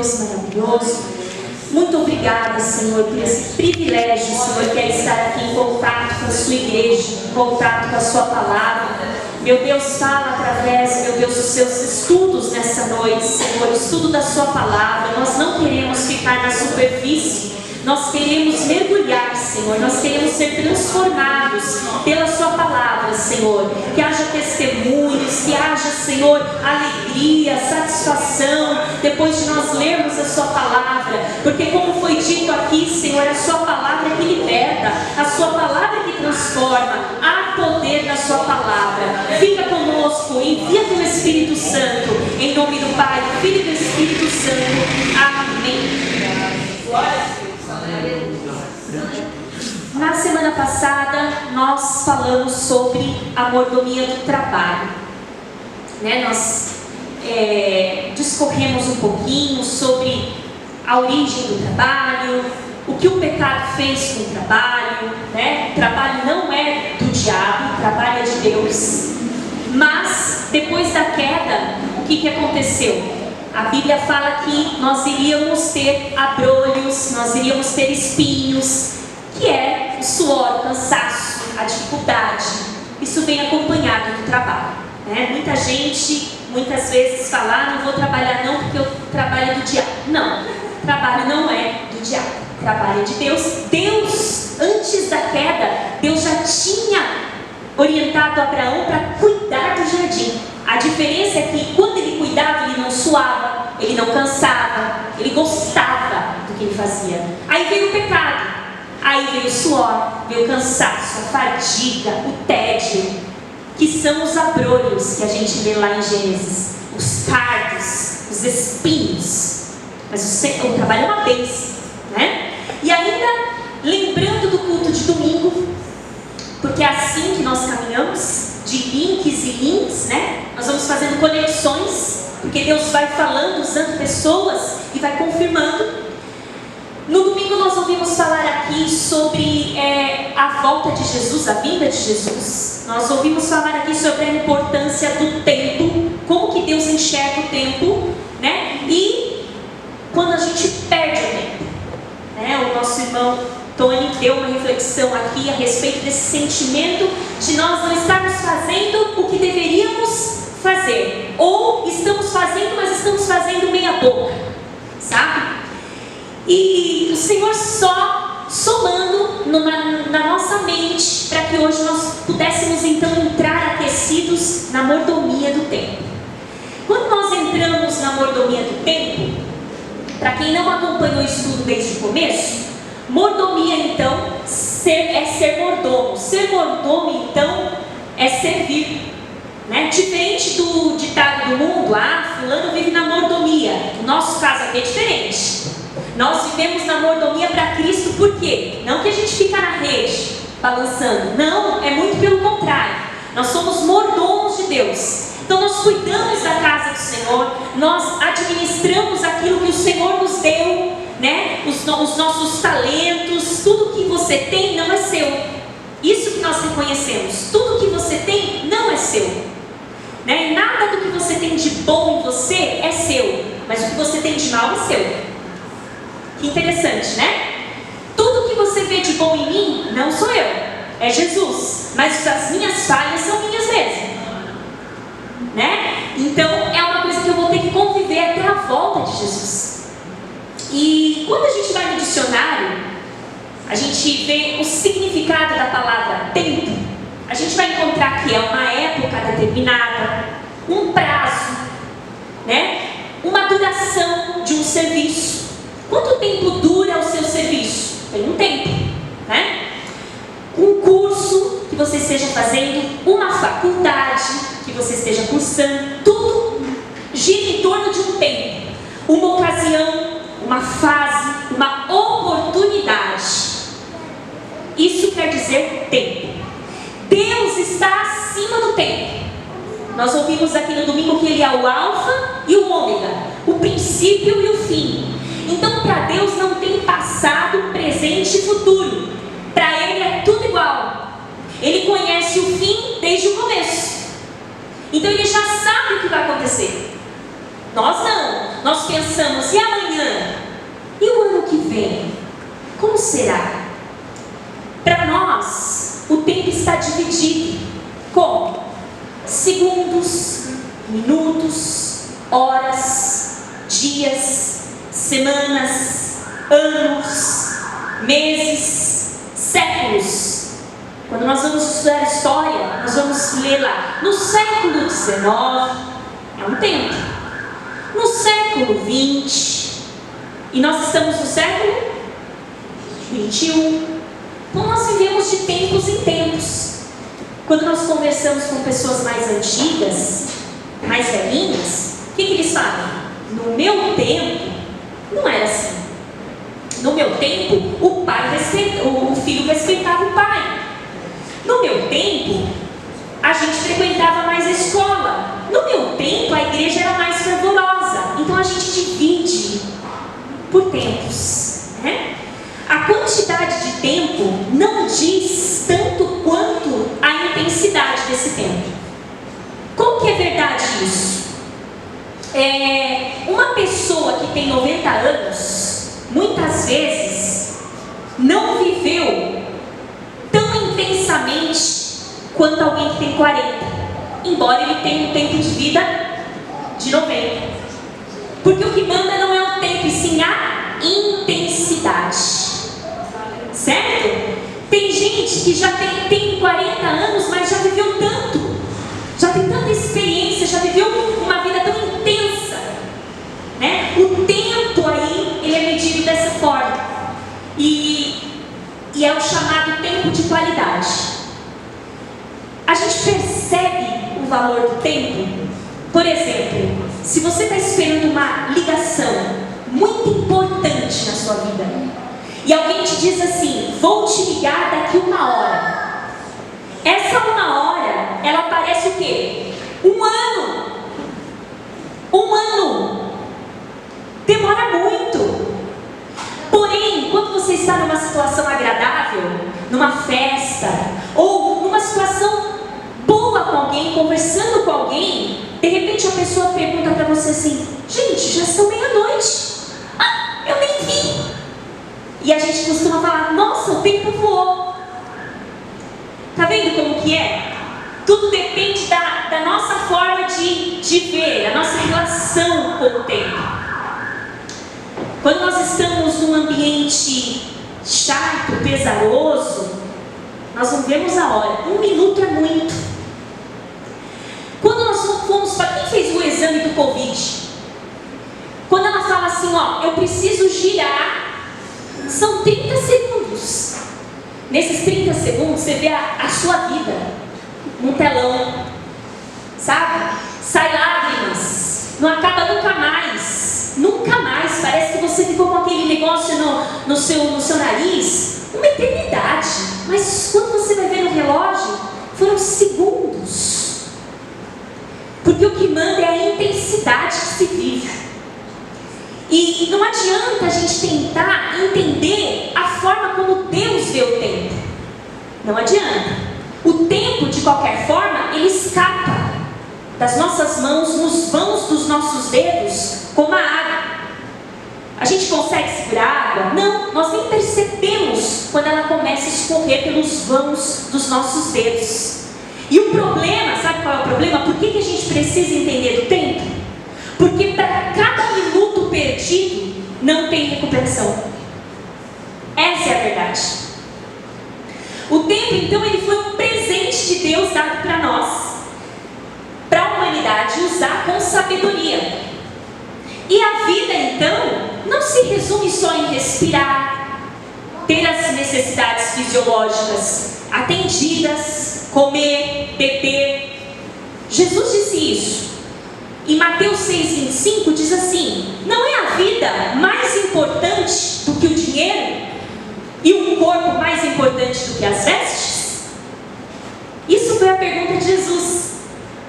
Deus maravilhoso. Muito obrigada, Senhor, por esse privilégio, Senhor, que é estar aqui em contato com a sua igreja, em contato com a sua palavra. Meu Deus, fala através, meu Deus, dos seus estudos nessa noite, Senhor, estudo da sua palavra. Nós não queremos ficar na superfície, nós queremos mergulhar, Senhor, nós queremos ser transformados pela sua palavra, Senhor. Que haja testemunhos, que haja, Senhor, alegria, satisfação, depois de nós lermos a sua palavra. Porque como foi dito aqui, Senhor, a sua palavra que liberta, a sua palavra que transforma, há poder na sua palavra. Fica conosco, envia teu Espírito Santo, em nome do Pai, do Filho e do Espírito Santo. Amém. Glória a Deus. Na semana passada nós falamos sobre a mordomia do trabalho, né? Nós discorremos um pouquinho sobre a origem do trabalho, o que o pecado fez com o trabalho, né? O trabalho não é do diabo, o trabalho é de Deus. Mas depois da queda, o que aconteceu? A Bíblia fala que nós iríamos ter abrolhos, nós iríamos ter espinhos, que é o suor, o cansaço, a dificuldade. Isso vem acompanhado do trabalho, né? Muita gente, muitas vezes fala, não vou trabalhar não porque o trabalho é do diabo. Não, o trabalho não é do diabo, o trabalho é de Deus. Deus, antes da queda, Deus já tinha orientado Abraão para cuidar do jardim. A diferença é que quando ele cuidava, ele não suava, ele não cansava, ele gostava do que ele fazia. Aí veio o pecado, aí veio o suor, veio o cansaço, a fadiga, o tédio, que são os abrolhos que a gente lê lá em Gênesis, os cardos, os espinhos. Mas o trabalho é uma bênção, né? E ainda, lembrando do culto de domingo, porque é assim que nós caminhamos, de links e links, né? Nós vamos fazendo conexões, porque Deus vai falando, usando pessoas e vai confirmando. No domingo nós ouvimos falar aqui sobre a volta de Jesus, a vinda de Jesus. Nós ouvimos falar aqui sobre a importância do tempo, como que Deus enxerga o tempo, né? E quando a gente perde o tempo, né? O nosso irmão Tony deu uma reflexão aqui a respeito desse sentimento de nós não estarmos fazendo o que deveríamos fazer, ou estamos fazendo, mas estamos fazendo meia boca, sabe? E o Senhor só somando na nossa mente para que hoje nós pudéssemos então entrar aquecidos na mordomia do tempo. Quando nós entramos na mordomia do tempo, para quem não acompanhou o estudo desde o começo, mordomia então é ser mordomo. Ser mordomo então é servir, né? Diferente do ditado do mundo, fulano vive na mordomia. No nosso caso aqui é diferente. Nós vivemos na mordomia para Cristo, por quê? Não que a gente fica na rede balançando, não, é muito pelo contrário. Nós somos mordomos de Deus. Então nós cuidamos da casa do Senhor, nós administramos aquilo que o Senhor nos deu, né? Os nossos talentos, tudo que você tem não é seu. Isso que nós reconhecemos, tudo que você tem não é seu, né? E nada do que você tem de bom em você é seu, mas o que você tem de mal é seu. Que interessante, né? Tudo que você vê de bom em mim não sou eu, é Jesus, mas as minhas falhas são minhas mesmo, né? Então é uma coisa que eu vou ter que conviver até a volta de Jesus. E quando a gente vai no dicionário, a gente vê o significado da palavra tempo. A gente vai encontrar que é uma época determinada, um prazo, né? Uma duração de um serviço. Quanto tempo dura o seu serviço? Tem um tempo, né? Um curso que você esteja fazendo, uma faculdade que você esteja cursando, tudo gira em torno de um tempo, uma ocasião, uma fase, uma oportunidade. Isso quer dizer tempo. Deus está acima do tempo. Nós ouvimos aqui no domingo que Ele é o alfa e o ômega, o princípio e o fim. Então para Deus não tem passado, presente e futuro. Para Ele é tudo igual. Ele conhece o fim desde o começo. Então Ele já sabe o que vai acontecer. Nós não. Nós pensamos, e amanhã? Como será? Para nós, o tempo está dividido. Como? Segundos, minutos, horas, dias, semanas, anos, meses, séculos. Quando nós vamos estudar história, nós vamos ler lá, no século XIX, é um tempo. No século XX, e nós estamos no século XXI. Então nós vivemos de tempos em tempos. Quando nós conversamos com pessoas mais antigas, mais velhinhas, o que eles falam? No meu tempo, não era assim. No meu tempo, o filho respeitava o pai. No meu tempo, a gente frequentava mais a escola. No meu tempo, a igreja era mais fervorosa. Então a gente divide por tempos, né? A quantidade de tempo não diz tanto quanto a intensidade desse tempo. Como que é verdade isso? Uma pessoa que tem 90 anos, muitas vezes, não viveu tão intensamente quanto alguém que tem 40, embora ele tenha um tempo de vida de 90. Porque o que manda não é o tempo, e sim a intensidade. Certo? Tem gente que já tem 40 anos, mas já viveu tanto, já tem tanta experiência, já viveu uma vida tão intensa, né? O tempo aí, ele é medido dessa forma, e é o chamado tempo de qualidade. A gente percebe o valor do tempo. Por exemplo, se você está esperando uma ligação muito importante na sua vida, e alguém te diz assim, vou te ligar daqui 1 hora. Essa 1 hora, ela parece o quê? 1 ano. 1 ano. Demora muito. Porém, quando você está numa situação agradável, numa festa, ou numa situação boa com alguém, conversando com alguém, de repente a pessoa pergunta para você assim, gente, já são meia-noite. Ah, eu nem vi. E a gente costuma falar, nossa, o tempo voou. Tá vendo como que é? Tudo depende da nossa forma de ver, a nossa relação com o tempo. Quando nós estamos num ambiente chato, pesaroso, nós não vemos a hora. 1 minuto é muito. Quando nós fomos para quem fez o exame do Covid, quando ela fala assim, ó, eu preciso girar, são 30 segundos. Nesses 30 segundos você vê a sua vida no telão, sabe? Sai lágrimas, não acaba nunca mais. Nunca mais, parece que você ficou com aquele negócio no seu nariz uma eternidade. Mas quando você vai ver no relógio, foram segundos. Porque o que manda é a intensidade que se vive. E não adianta a gente tentar entender a forma como Deus vê o tempo. Não adianta. O tempo, de qualquer forma, ele escapa das nossas mãos, nos vãos dos nossos dedos, como a água. A gente consegue segurar a água? Não, nós nem percebemos quando ela começa a escorrer pelos vãos dos nossos dedos. E o problema, sabe qual é o problema? Por que a gente precisa entender do tempo? Porque para cada minuto perdido, não tem recuperação. Essa é a verdade. O tempo, então, ele foi um presente de Deus dado para nós, para a humanidade usar com sabedoria. E a vida, então, não se resume só em respirar, ter as necessidades fisiológicas atendidas, comer, beber. Jesus disse isso. Em Mateus 6,25 diz assim, não é a vida mais importante do que o dinheiro? E o corpo mais importante do que as vestes? Isso foi a pergunta de Jesus.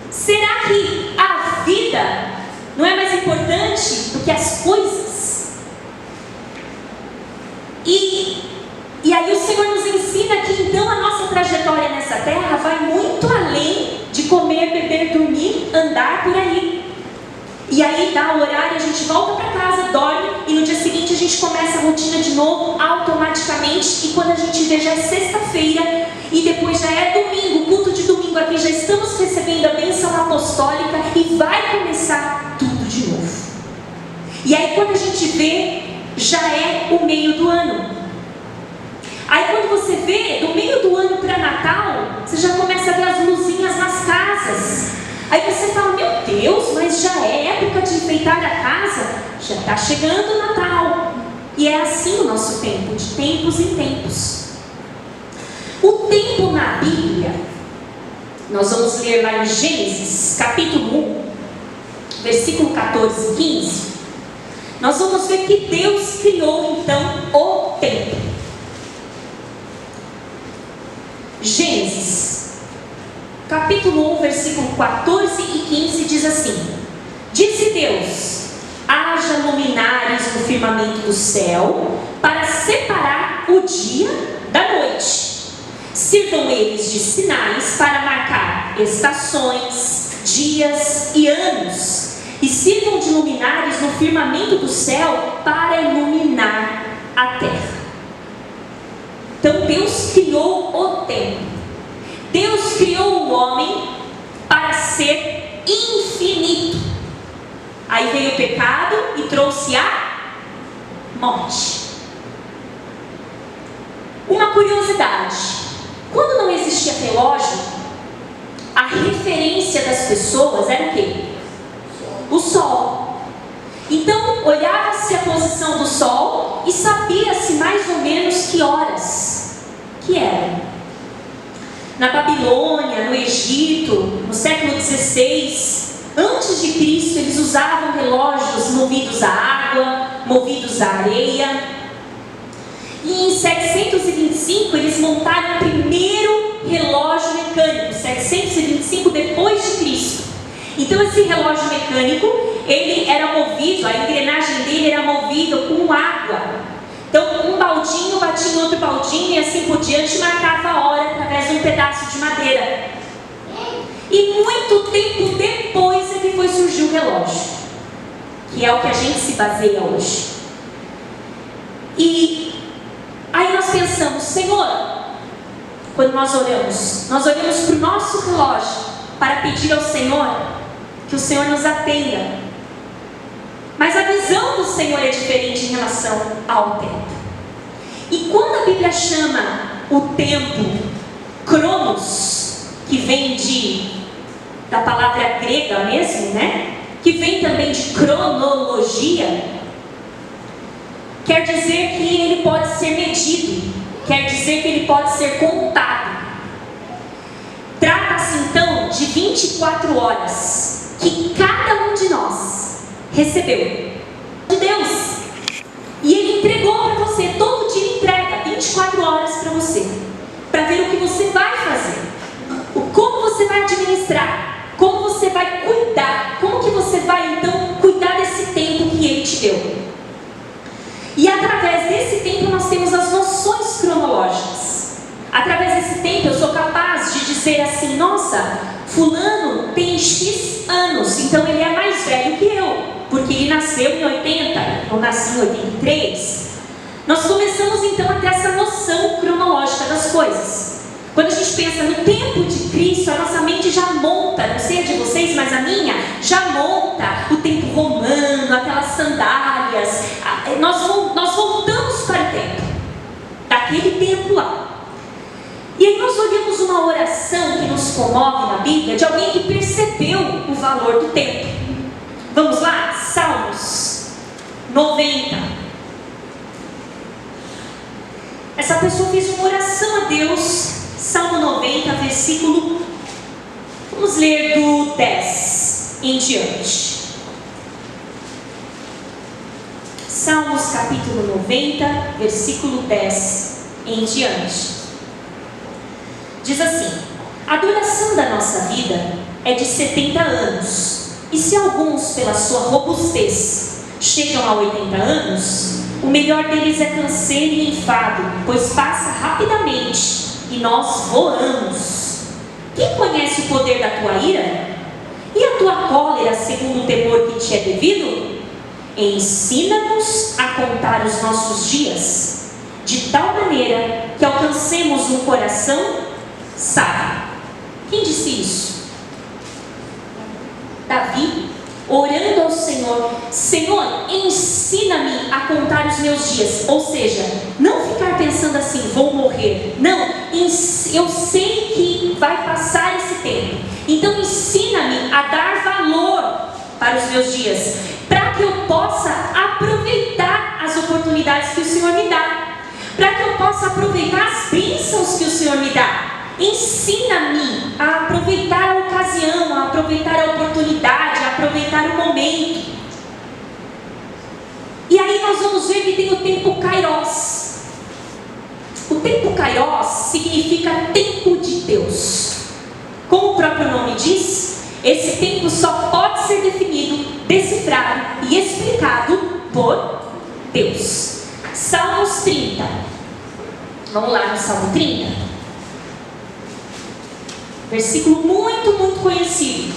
Será que a vida não é mais importante do que as coisas? E aí o Senhor nos ensina que então a nossa trajetória nessa terra vai muito além de comer, beber, dormir, andar por aí. E aí dá o horário, a gente volta para casa, dorme, e no dia seguinte a gente começa a rotina de novo automaticamente. quando a gente vê, já é sexta-feira e depois já é domingo, culto de domingo aqui, já estamos recebendo a bênção apostólica e vai começar tudo de novo. E aí quando a gente vê, já é o meio do ano. Aí quando você vê, do meio do ano para Natal, você já começa a ver as luzinhas nas casas. Aí você fala, meu Deus, mas já é época de enfeitar a casa? Já está chegando o Natal. E é assim o nosso tempo, de tempos em tempos. O tempo na Bíblia, nós vamos ler lá em Gênesis, capítulo 1, versículo 14 e 15. Nós vamos ver que Deus criou então o tempo. Gênesis, capítulo 1, versículo 14 e 15 diz assim: Disse Deus: haja luminares no firmamento do céu para separar o dia da noite. Sirvam eles de sinais para marcar estações, dias e anos. E sirvam de luminares no firmamento do céu para iluminar a terra. Então Deus criou o tempo. Deus criou o homem para ser infinito. Aí veio o pecado e trouxe a morte. Uma curiosidade: quando não existia relógio, a referência das pessoas era o quê? O sol. Então olhava-se a posição do sol e sabia-se mais ou menos que horas que eram. Na Babilônia, no Egito, no século XVI, antes de Cristo, eles usavam relógios movidos a água, movidos a areia. E em 725 eles montaram o primeiro relógio mecânico, 725 depois de Cristo. Então esse relógio mecânico, ele era movido, a engrenagem dele era movida com água. Então um baldinho batia em outro baldinho e assim por diante, marcava a hora através de um pedaço de madeira. E muito tempo depois é que foi surgir o relógio, que é o que a gente se baseia hoje. E aí nós pensamos, Senhor, quando nós olhamos para o nosso relógio para pedir ao Senhor que o Senhor nos atenda. Mas a visão do Senhor é diferente em relação ao tempo. E quando a Bíblia chama o tempo Cronos, que vem da palavra grega mesmo, né? Que vem também de cronologia, quer dizer que ele pode ser medido, quer dizer que ele pode ser contado. Trata-se então de 24 horas que cada um de nós recebeu de Deus. E Ele entregou para você, todo dia Ele entrega 24 horas para você, para ver o que você vai fazer, como você vai administrar, como você vai cuidar, como que você vai então cuidar desse tempo que Ele te deu. E através desse tempo nós temos as noções cronológicas. Através desse tempo eu sou capaz de dizer assim, nossa, fulano tem X anos, então ele é mais velho que eu, porque ele nasceu em 80, eu nasci em 83. Nós começamos então a ter essa noção cronológica das coisas. Quando a gente pensa no tempo de Cristo, a nossa mente já monta, não sei a de vocês, mas a minha, já monta o tempo romano, aquelas sandálias. Nós voltamos para o tempo, daquele tempo lá. E aí nós olhamos uma oração que nos comove na Bíblia, de alguém que percebeu o valor do tempo. Vamos lá? Salmos 90. Essa pessoa fez uma oração a Deus. Salmo 90, versículo, vamos ler do 10 em diante. Salmos capítulo 90, versículo 10 em diante. Diz assim: a duração da nossa vida é de 70 anos, e se alguns, pela sua robustez, chegam a 80 anos, o melhor deles é canseiro e enfado, pois passa rapidamente, e nós voamos. Quem conhece o poder da tua ira? E a tua cólera segundo o temor que te é devido? Ensina-nos a contar os nossos dias, de tal maneira que alcancemos um coração sábio. Quem disse isso? Davi, orando ao Senhor: Senhor, ensina-me a contar os meus dias. Ou seja, não ficar pensando assim, vou morrer. Não, eu sei que vai passar esse tempo. Então ensina-me a dar valor para os meus dias, para que eu possa aproveitar as oportunidades que o Senhor me dá, para que eu possa aproveitar as bênçãos que o Senhor me dá. Ensina-me a aproveitar a ocasião, a aproveitar a oportunidade, a aproveitar o momento. E aí nós vamos ver que tem o tempo Kairos. O tempo Kairos significa tempo de Deus. Como o próprio nome diz, esse tempo só pode ser definido, decifrado e explicado por Deus. Salmos 30. Vamos lá no Salmo 30. Versículo muito conhecido.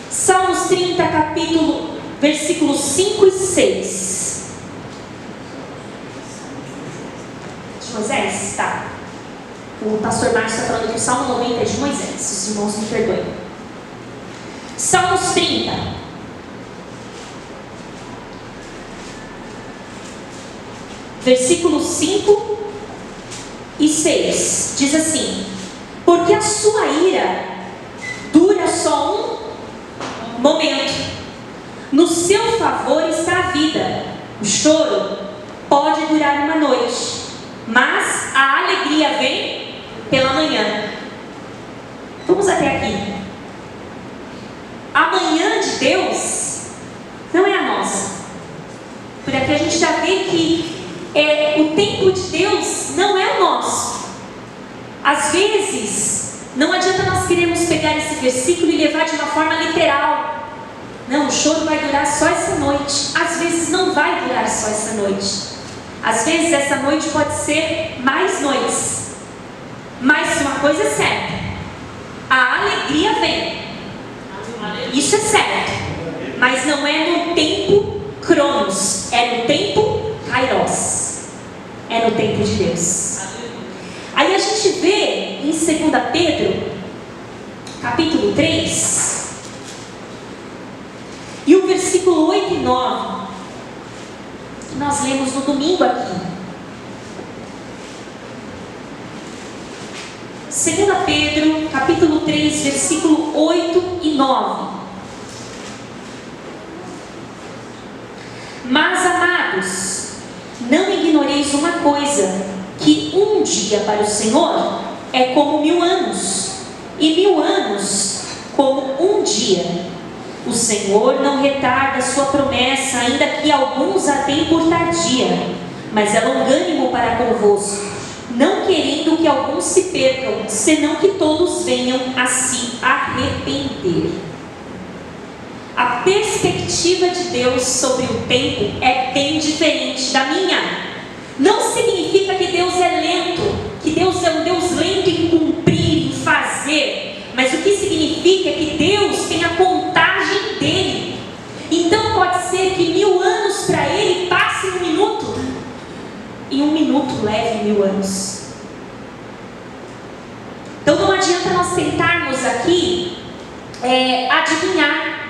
Salmos 30, versículos 5 e 6. De Moisés? Tá. O pastor Márcio está falando que o Salmo 90 é de Moisés. Os irmãos me perdoem. Salmos 30. Versículos 5 e 6. Diz assim: porque a sua ira dura só um momento. No seu favor está a vida. O choro pode durar uma noite, mas a alegria vem pela manhã. Vamos até aqui. A manhã de Deus não é a nossa. Por aqui a gente já vê que o tempo de Deus não é o nosso. Às vezes, não adianta nós queremos pegar esse versículo e levar de uma forma literal. Não, o choro vai durar só essa noite. Às vezes não vai durar só essa noite. Às vezes essa noite pode ser mais noites. Mas uma coisa é certa: a alegria vem. Isso é certo. Mas não é no tempo Cronos, é no tempo Kairos. É no tempo de Deus. Aí a gente vê em 2 Pedro, capítulo 3, e o versículo 8 e 9, que nós lemos no domingo aqui. 2 Pedro, capítulo 3, versículo 8 e 9. Mas, amados, não ignoreis uma coisa, que um dia para o Senhor é como 1000 anos, e 1000 anos como um dia. O Senhor não retarda a sua promessa, ainda que alguns a tenham por tardia, mas é longânimo para convosco, não querendo que alguns se percam, senão que todos venham a se arrepender. A perspectiva de Deus sobre o tempo é bem diferente da minha. Não significa que Deus é lento, que Deus é um Deus lento em cumprir, em fazer, mas o que significa é que Deus tem a contagem dele. Então pode ser que 1000 anos para ele passe em 1 minuto, e 1 minuto leve 1000 anos. Então não adianta nós tentarmos aqui adivinhar.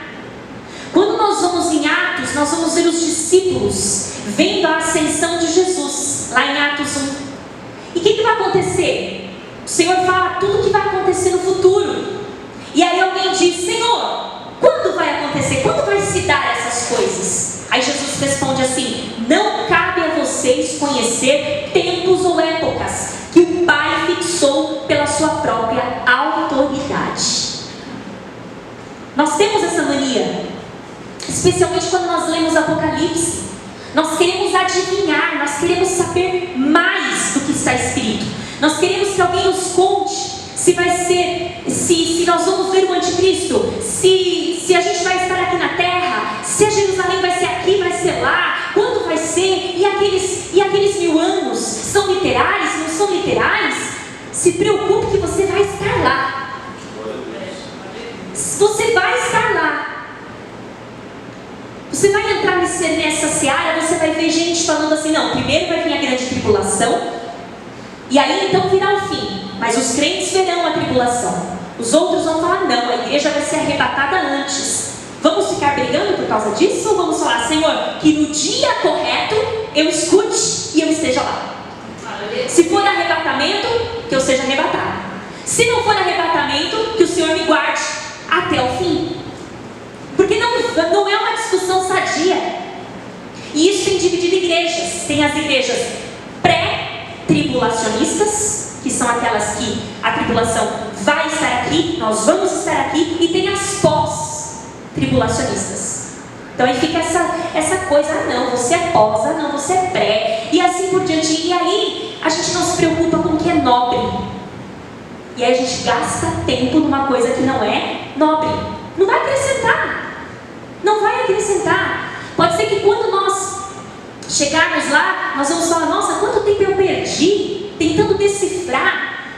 Quando nós vamos em Atos, nós vamos ver os discípulos vendo a ascensão de Jesus, lá em Atos 1. E o que vai acontecer? O Senhor fala tudo o que vai acontecer no futuro. E aí alguém diz: Senhor, quando vai acontecer? Quando vai se dar essas coisas? Aí Jesus responde assim: não cabe a vocês conhecer tempos ou épocas que o Pai fixou pela sua própria autoridade. Nós temos essa mania, especialmente quando nós lemos Apocalipse. Nós queremos adivinhar, nós queremos saber mais do que está escrito. Nós queremos que alguém nos conte se vai ser, se nós vamos ver o anticristo, se a gente vai estar aqui na terra, se a Jerusalém vai ser aqui, vai ser lá, quando vai ser, e aqueles 1000 anos são literais, não são literais? Se preocupe que você vai estar lá. Você vai estar lá. Você vai entrar nessa seara, você vai ver ver gente falando assim, não, primeiro vai vir a grande tribulação, e aí então virá o fim. Mas os crentes verão a tribulação. Os outros vão falar, não, a igreja vai ser arrebatada antes. Vamos ficar brigando por causa disso? Ou vamos falar, Senhor, que no dia correto eu escute e eu esteja lá? Se for arrebatamento, que eu seja arrebatado. Se não for arrebatamento, que o Senhor me guarde até o fim. Porque não é uma discussão sadia. E isso tem dividido igrejas. Tem as igrejas pré-tribulacionistas, que são aquelas que a tribulação vai estar aqui, nós vamos estar aqui, e tem as pós-tribulacionistas. Então aí fica essa coisa, não, você é pós, não, você é pré, e assim por diante. E aí a gente não se preocupa com o que é nobre. E aí a gente gasta tempo numa coisa que não é nobre. Não vai acrescentar. Não vai acrescentar. Pode ser que quando nós chegarmos lá, nós vamos falar, nossa, quanto tempo eu perdi tentando decifrar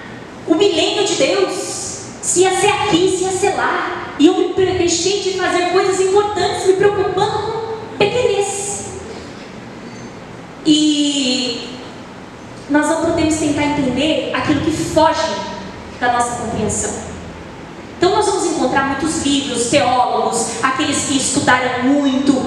o milênio de Deus, se ia ser aqui, se ia ser lá, e eu me deixei de fazer coisas importantes, me preocupando com pequenez. E nós não podemos tentar entender aquilo que foge da nossa compreensão. Então nós vamos encontrar muitos livros, teólogos, aqueles que estudaram muito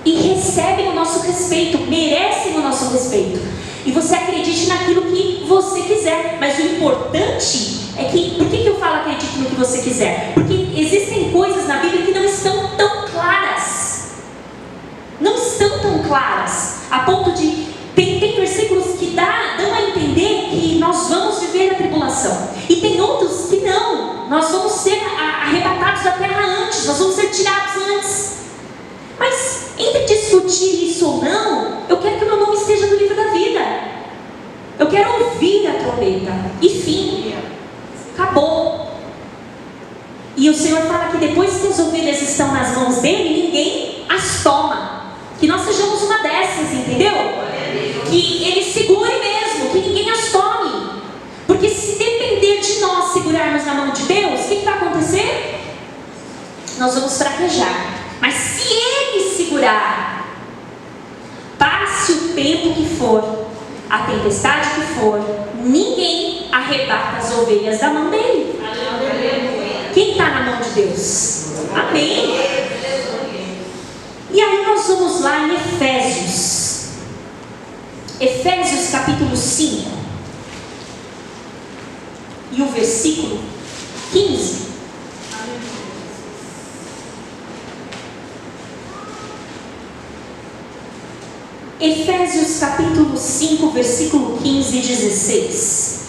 e recebem o nosso respeito, merecem o nosso respeito. E você acredite naquilo que você quiser. Mas o importante é que... Por que eu falo acredite no que você quiser? Porque existem coisas na Bíblia que não estão tão claras. Não estão tão claras. A ponto de... Tem versículos que dão a entender que nós vamos viver a tribulação. E tem outros que não. Nós vamos ser arrebatados da terra antes. Nós vamos ser tirados antes. Mas entre discutir isso ou não, eu quero que o meu nome esteja no livro da vida. Eu quero ouvir a trombeta. E fim. Acabou. E o Senhor fala que depois que as ovelhas estão nas mãos dele, ninguém as toma. Que nós sejamos uma dessas, entendeu? Que ele segure mesmo, que ninguém as tome. Porque se depender de nós segurarmos na mão de Deus, o que vai acontecer? Nós vamos fraquejar. Mas se ele segurar, passe o tempo que for, a tempestade que for, ninguém arrebata as ovelhas da mão dele. Quem está na mão de Deus? Amém. E aí nós vamos lá em Efésios. Efésios capítulo 5. E o versículo 15. Efésios capítulo 5, versículo 15 e 16.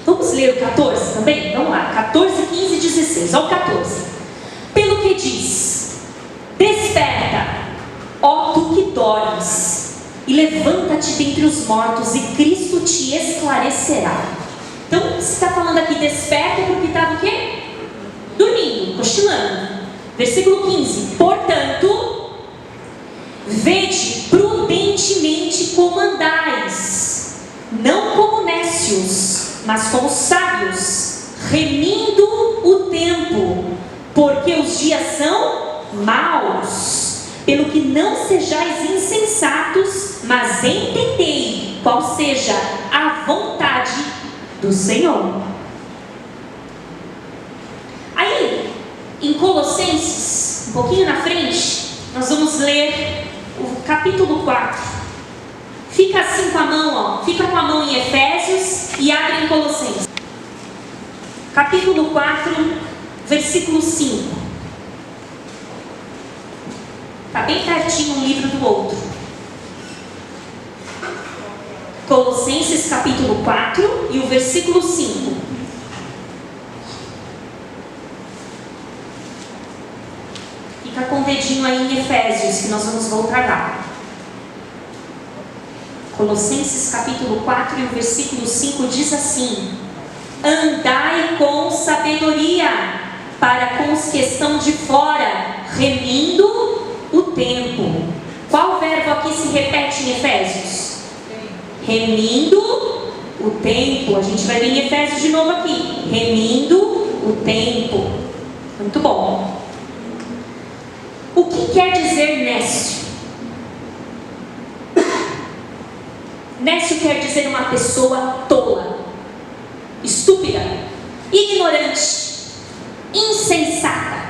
Vamos ler o 14 também? Vamos lá, 14, 15 e 16. Olha o 14. Pelo que diz: desperta, ó tu que dormes, e levanta-te dentre os mortos, e Cristo te esclarecerá. Então, você está falando aqui, desperta, porque estava o quê? Dormindo, cochilando. Versículo 15. Portanto, vede prudentemente como andais, não como nécios, mas como sábios, remindo o tempo, porque os dias são maus. Pelo que não sejais insensatos, mas entendei qual seja a vontade do Senhor. Aí, em Colossenses, um pouquinho na frente, nós vamos ler o capítulo 4. Fica assim com a mão, ó. Fica com a mão em Efésios e abre em Colossenses. Capítulo 4, versículo 5. Está bem pertinho um livro do outro. Colossenses capítulo 4 e o versículo 5. Fica com o dedinho aí em Efésios, que nós vamos voltar lá. Colossenses capítulo 4 e o versículo 5 diz assim: andai com sabedoria para com os que estão de fora, remindo o tempo. Qual verbo aqui se repete em Efésios? Remindo o tempo. A gente vai ver em Efésios de novo aqui. Remindo o tempo. Muito bom. O que quer dizer nécio? Nécio quer dizer uma pessoa tola, estúpida, ignorante, insensata,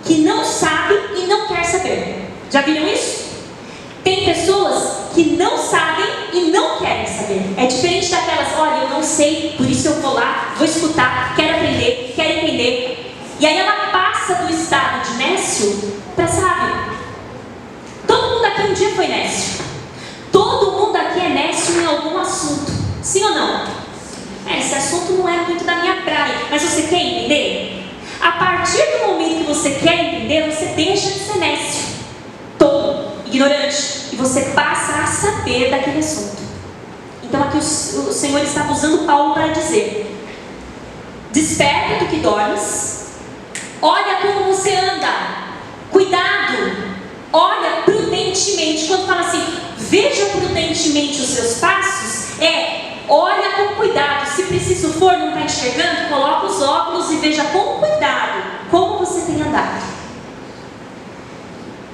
que não sabe e não quer saber. Já viram isso? Tem pessoas que não sabem e não querem saber. É diferente daquelas, olha, eu não sei, por isso eu vou lá, vou escutar, quero aprender, quero entender. E aí ela passa do estado de nécio para sábio. Todo mundo aqui um dia foi nécio. Todo mundo aqui é nécio em algum assunto. Sim ou não? Esse assunto não é muito da minha praia, mas você quer entender? A partir do momento que você quer entender, você deixa de ser nécio, tolo, ignorante, e você passa a saber daquele assunto. Então aqui o Senhor estava usando Paulo para dizer: desperta do que dormes, olha como você anda, cuidado, olha prudentemente. Quando fala assim, veja prudentemente os seus passos, olha com cuidado. Se preciso for, não está enxergando, coloca os óculos e veja com cuidado como você tem andado.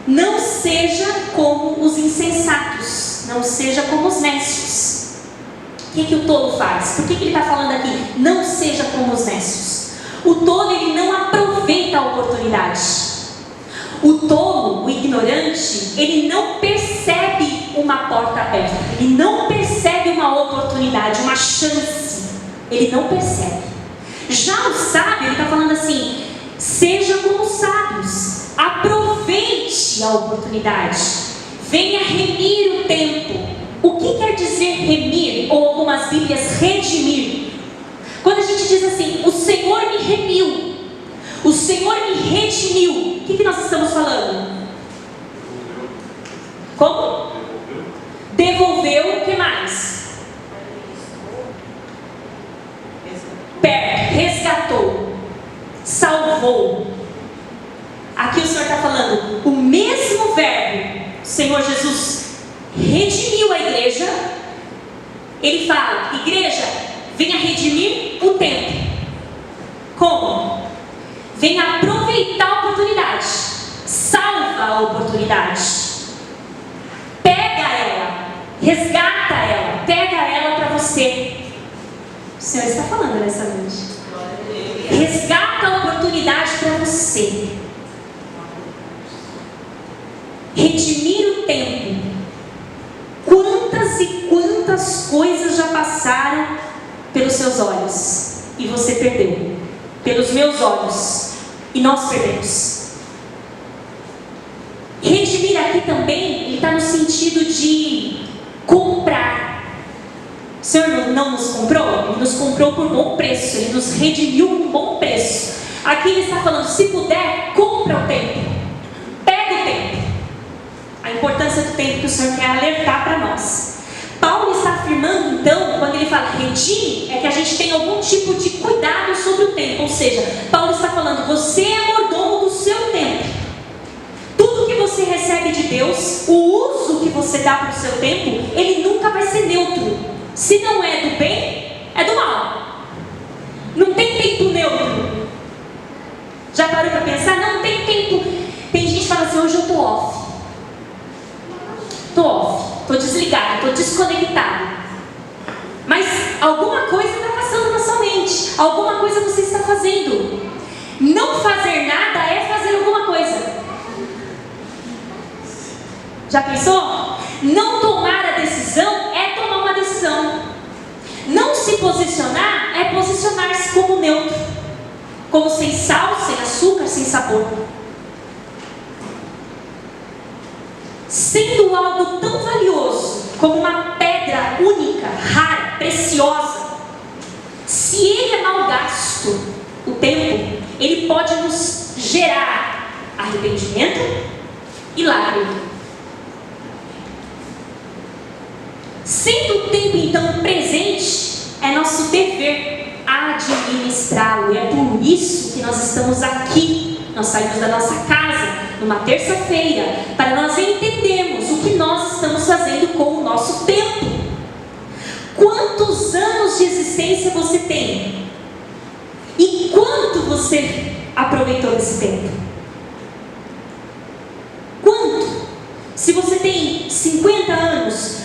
Não seja como os insensatos, não seja como os nécios. O que o tolo faz? Por que ele está falando aqui? Não seja como os nécios. O tolo, ele não aproveita a oportunidade. O tolo, o ignorante, ele não percebe uma porta aberta, ele não percebe uma oportunidade, uma chance, ele não percebe. Já o sábio, ele está falando assim, seja como os sábios, aproveite a oportunidade, venha remir o tempo. O que quer dizer remir, ou algumas bíblias redimir? Quando a gente diz assim, o Senhor me remiu, o Senhor me redimiu, o que nós estamos falando? Como? Devolveu o que mais? Resgatou, salvou. Aqui o Senhor está falando, o mesmo verbo, o Senhor Jesus redimiu a igreja. Ele fala, igreja, venha redimir o tempo. Como? Venha aproveitar a oportunidade, salva a oportunidade, pega ela, resgata ela, pega ela para você. O Senhor está falando nessa noite. Resgata a oportunidade para você. Redimir o tempo. Quantas e quantas coisas já passaram pelos seus olhos e você perdeu, pelos meus olhos, e nós perdemos. Redimir aqui também, ele está no sentido de comprar. O Senhor não nos comprou? Ele nos comprou por bom preço, ele nos redimiu por bom preço. Aqui ele está falando, se puder, compra o tempo, pega o tempo. A importância do tempo que o Senhor quer alertar para nós. Paulo está afirmando então, quando ele fala redime, é que a gente tem algum tipo de cuidado sobre o tempo. Ou seja, Paulo está falando, você é mordomo do seu tempo. Tudo que você recebe de Deus, o uso que você dá para o seu tempo, ele nunca vai ser neutro. Se não é do bem, é do mal. Não tem tempo neutro. Já parou para pensar? Não tem tempo. Tem gente que fala assim, hoje eu estou off. Estou off, estou desligado, estou desconectado. Mas alguma coisa está passando na sua mente. Alguma coisa você está fazendo. Não fazer nada é fazer alguma coisa. Já pensou? Não tomar a decisão é tomar uma decisão. Não se posicionar é posicionar-se como neutro, como sem sal, sem açúcar, sem sabor. Sendo algo tão valioso como uma pedra única, rara, preciosa, se ele é mal gasto, o tempo, ele pode nos gerar arrependimento e lágrima. Sendo o tempo então presente, é nosso dever administrá-lo. E é por isso que nós estamos aqui. Nós saímos da nossa casa numa terça-feira para nós entendermos o que nós estamos fazendo com o nosso tempo. Quantos anos de existência você tem? E quanto você aproveitou desse tempo? Quanto? Se você tem 50 anos,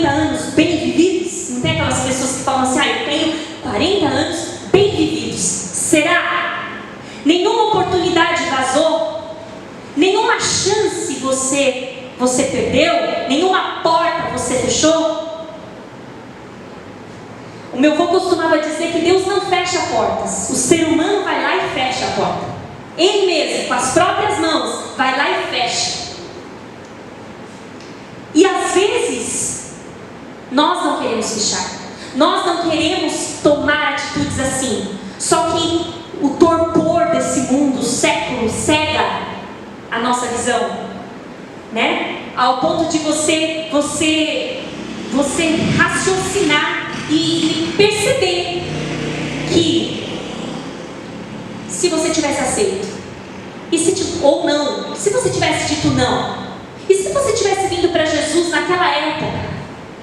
50 anos bem vividos? Não tem aquelas pessoas que falam assim, eu tenho 40 anos bem vividos. Será? Nenhuma oportunidade vazou? Nenhuma chance você perdeu? Nenhuma porta você fechou? O meu avô costumava dizer que Deus não fecha portas. O ser humano vai lá e fecha a porta. Ele mesmo, com as próprias mãos, vai lá e fecha. E às vezes, nós não queremos fechar. Nós não queremos tomar atitudes assim. Só que o torpor desse mundo, o século, cega a nossa visão, né? Ao ponto de você raciocinar e perceber que se você tivesse aceito, ou não, se você tivesse dito não, e se você tivesse vindo para Jesus naquela época,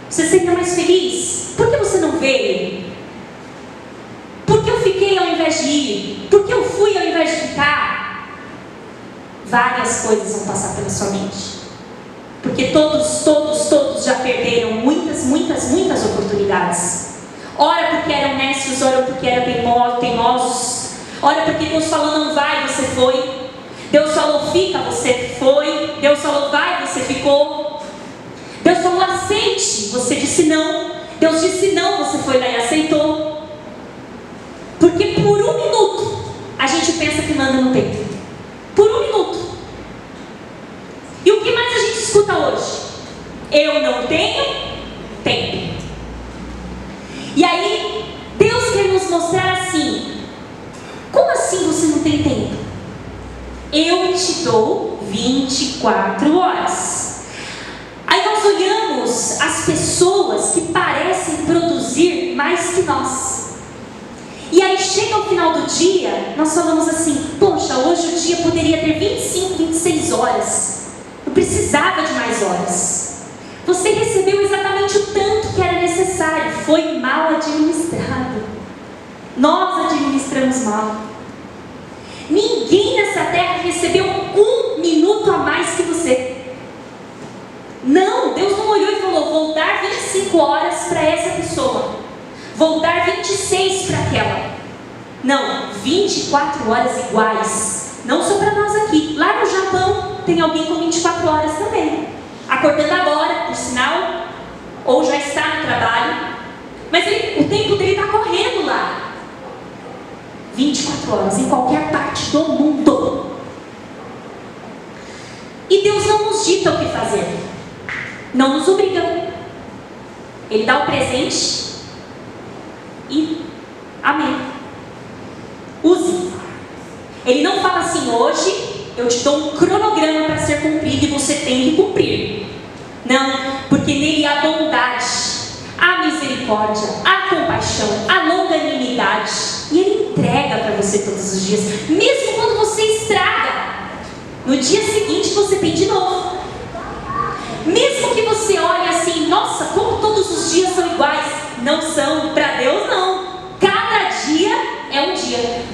você seria mais feliz? Por que você não veio? Por que eu fiquei ao invés de ir? Por que eu fui ao invés de ficar? Várias coisas vão passar pela sua mente. Porque todos já perderam muitas oportunidades. Ora porque eram nécios, ora porque eram teimosos. Ora porque Deus falou não vai, você foi. Deus falou fica, você foi. Deus falou vai, você ficou. Deus falou aceite, você disse não. Deus disse não, você foi lá e aceitou. Porque por um minuto a gente pensa que manda no peito. Por um minuto. E o que mais a gente escuta hoje? Eu não tenho tempo. E aí, Deus quer nos mostrar assim: como assim você não tem tempo? Eu te dou 24 horas. Aí nós olhamos as pessoas que parecem produzir mais que nós. E aí chega ao final do dia, nós falamos assim: poxa, hoje o dia poderia ter 25, 26 horas. Eu precisava de mais horas. Você recebeu exatamente o tanto que era necessário. Foi mal administrado. Nós administramos mal. Ninguém nessa terra recebeu 1 minuto a mais que você. Não, Deus não olhou e falou: vou dar 25 horas para essa pessoa, vou dar 26 para aquela. Não, 24 horas iguais. Não só para nós aqui. Lá no Japão tem alguém com 24 horas também, acordando agora, por sinal, ou já está no trabalho, mas o tempo dele está correndo lá. 24 horas em qualquer parte do mundo. E Deus não nos dita o que fazer, não nos obriga. Ele dá o presente e amém. Use. Ele não fala assim: hoje eu te dou um cronograma para ser cumprido e você tem que cumprir. Não, porque nele há bondade, há misericórdia, há compaixão, há longanimidade. E Ele entrega para você todos os dias. Mesmo quando você estraga, no dia seguinte você tem de novo. Mesmo que você olhe assim: nossa, como todos os dias são iguais. Não são, para Deus não. Cada dia é um dia.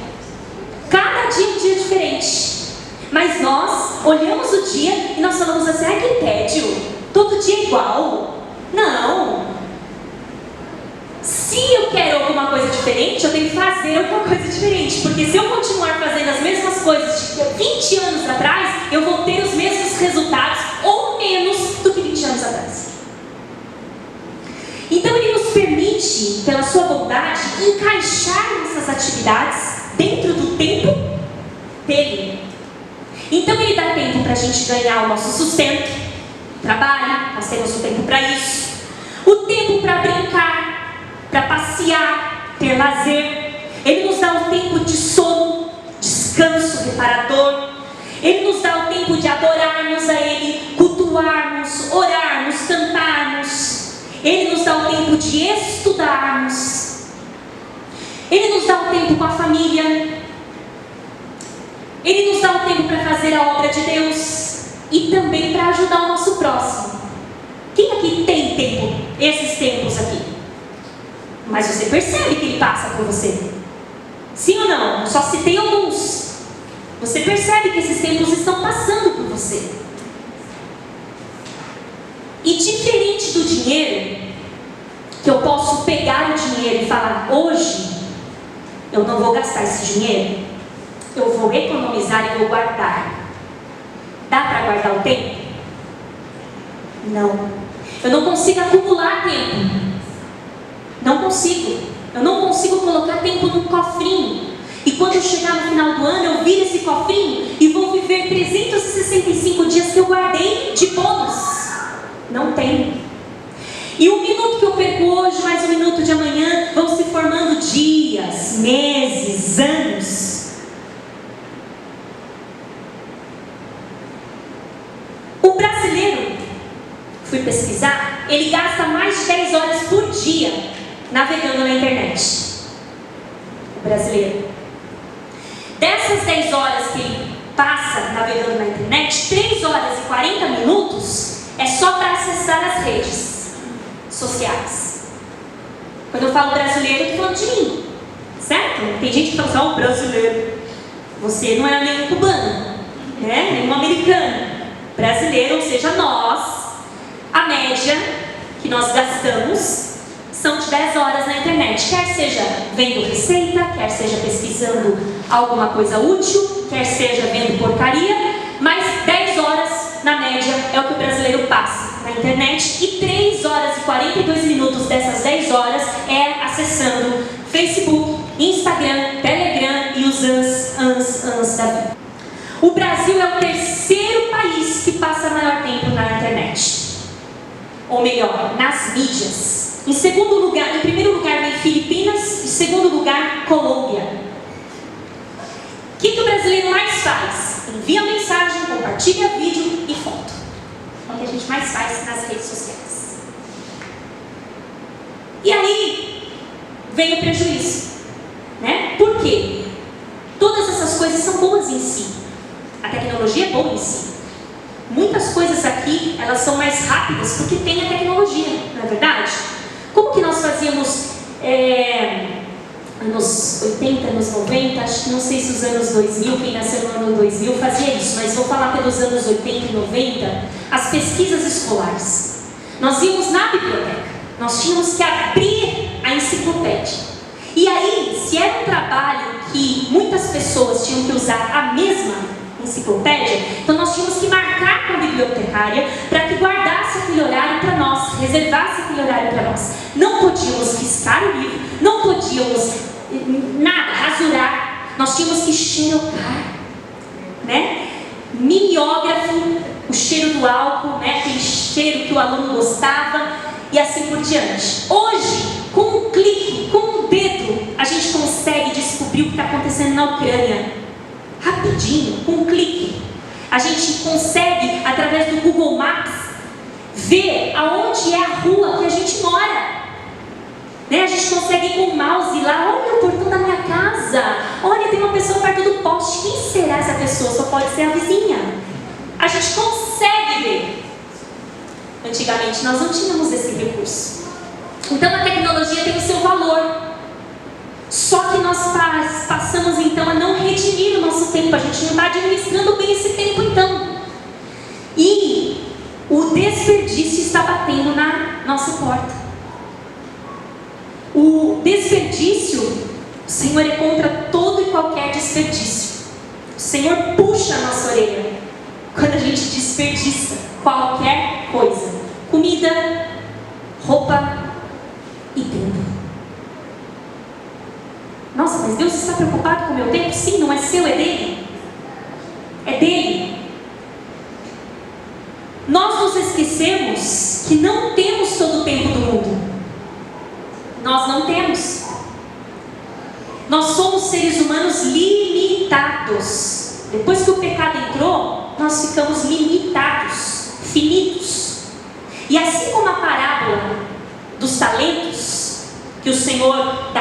Cada dia é um dia diferente. Mas nós olhamos o dia e nós falamos assim: ai, que tédio, todo dia é igual. Não. Se eu quero alguma coisa diferente, eu tenho que fazer alguma coisa diferente. Porque se eu continuar fazendo as mesmas coisas de 20 anos atrás, eu vou ter os mesmos resultados ou menos do que 20 anos atrás. Então Ele nos permite, pela sua bondade, encaixar essas atividades dentro do tempo dele. Então Ele dá tempo para a gente ganhar o nosso sustento, trabalho, nós temos o tempo para isso. O tempo para brincar, para passear, ter lazer. Ele nos dá o tempo de sono, descanso reparador. Ele nos dá o tempo de adorarmos a Ele, cultuarmos, orarmos, cantarmos. Ele nos dá o tempo de estudarmos. Ele nos dá o tempo com a família. Ele nos dá o tempo para fazer a obra de Deus e também para ajudar o nosso próximo. Quem aqui tem tempo, esses tempos aqui? Mas você percebe que Ele passa por você. Sim ou não? Só citei alguns. Você percebe que esses tempos estão passando por você. E diferente do dinheiro que eu posso pegar o dinheiro e falar: hoje eu não vou gastar esse dinheiro, eu vou economizar e vou guardar. Dá para guardar o tempo? Não. Eu não consigo acumular tempo. Não consigo. Eu não consigo colocar tempo num cofrinho. E quando eu chegar no final do ano, eu viro esse cofrinho e vou viver 365 dias que eu guardei de bônus. Não tem. E um minuto que eu perco hoje, mais um minuto de amanhã, vão se formando dias, meses, anos. O brasileiro, fui pesquisar, ele gasta mais de 10 horas por dia navegando na internet. O brasileiro. Dessas 10 horas que ele passa navegando na internet, 3 horas e 40 minutos é só para acessar as redes sociais. Quando eu falo brasileiro, eu estou falando de mim, certo? Tem gente que fala assim: brasileiro. Você não é nenhum cubano, né? Nenhum americano. Brasileiro, ou seja, nós, a média que nós gastamos são de 10 horas na internet, quer seja vendo receita, quer seja pesquisando alguma coisa útil, quer seja vendo porcaria, mas 10 horas na média é o que o brasileiro passa na internet, e 3 horas e 42 minutos dessas 10 horas é acessando Facebook, Instagram, Telegram e os ans da vida. O Brasil é o terceiro país que passa maior tempo na internet, ou melhor, nas mídias. Em primeiro lugar vem Filipinas, em segundo lugar Colômbia. O que o brasileiro mais faz? Envia mensagem, compartilha vídeo e foto. É o que a gente mais faz nas redes sociais. E aí vem o prejuízo, né? Por quê? Todas essas coisas são boas em si. A tecnologia é boa em si. Muitas coisas aqui, elas são mais rápidas porque tem a tecnologia, não é verdade? Como que nós fazíamos anos 80, anos 90, acho que não sei se os anos 2000, quem nasceu no ano 2000 fazia isso, mas vou falar pelos anos 80 e 90, as pesquisas escolares. Nós íamos na biblioteca, nós tínhamos que abrir a enciclopédia. E aí, se era um trabalho que muitas pessoas tinham que usar a mesma enciclopédia, então nós tínhamos que marcar com a bibliotecária para que guardasse aquele horário para nós, reservasse aquele horário para nós. Não podíamos riscar o livro, não podíamos nada, rasurar, nós tínhamos que xerocar, né? Mimeógrafo, o cheiro do álcool, né? Aquele cheiro que o aluno gostava e assim por diante. Hoje, com um clique, com um dedo, a gente consegue descobrir o que está acontecendo na Ucrânia. Rapidinho, com um clique. A gente consegue, através do Google Maps, ver aonde é a rua que a gente mora. Né? A gente consegue ir com o mouse lá: olha o portão da minha casa, olha, tem uma pessoa perto do poste, quem será essa pessoa? Só pode ser a vizinha. A gente consegue ver. Antigamente nós não tínhamos esse recurso. Então a tecnologia tem o seu valor. Só que nós passamos então a não redimir o nosso tempo. A gente não está administrando bem esse tempo então. E o desperdício está batendo na nossa porta. O desperdício, o Senhor é contra todo e qualquer desperdício. O Senhor puxa a nossa orelha quando a gente desperdiça qualquer coisa: comida, roupa e tempo. Nossa, mas Deus está preocupado com o meu tempo? Sim, não é seu, é dele. É dele. Nós nos esquecemos que não temos todo o tempo do mundo. Nós não temos. Nós somos seres humanos limitados. Depois que o pecado entrou, nós ficamos limitados, finitos. E assim como a parábola dos talentos, que o Senhor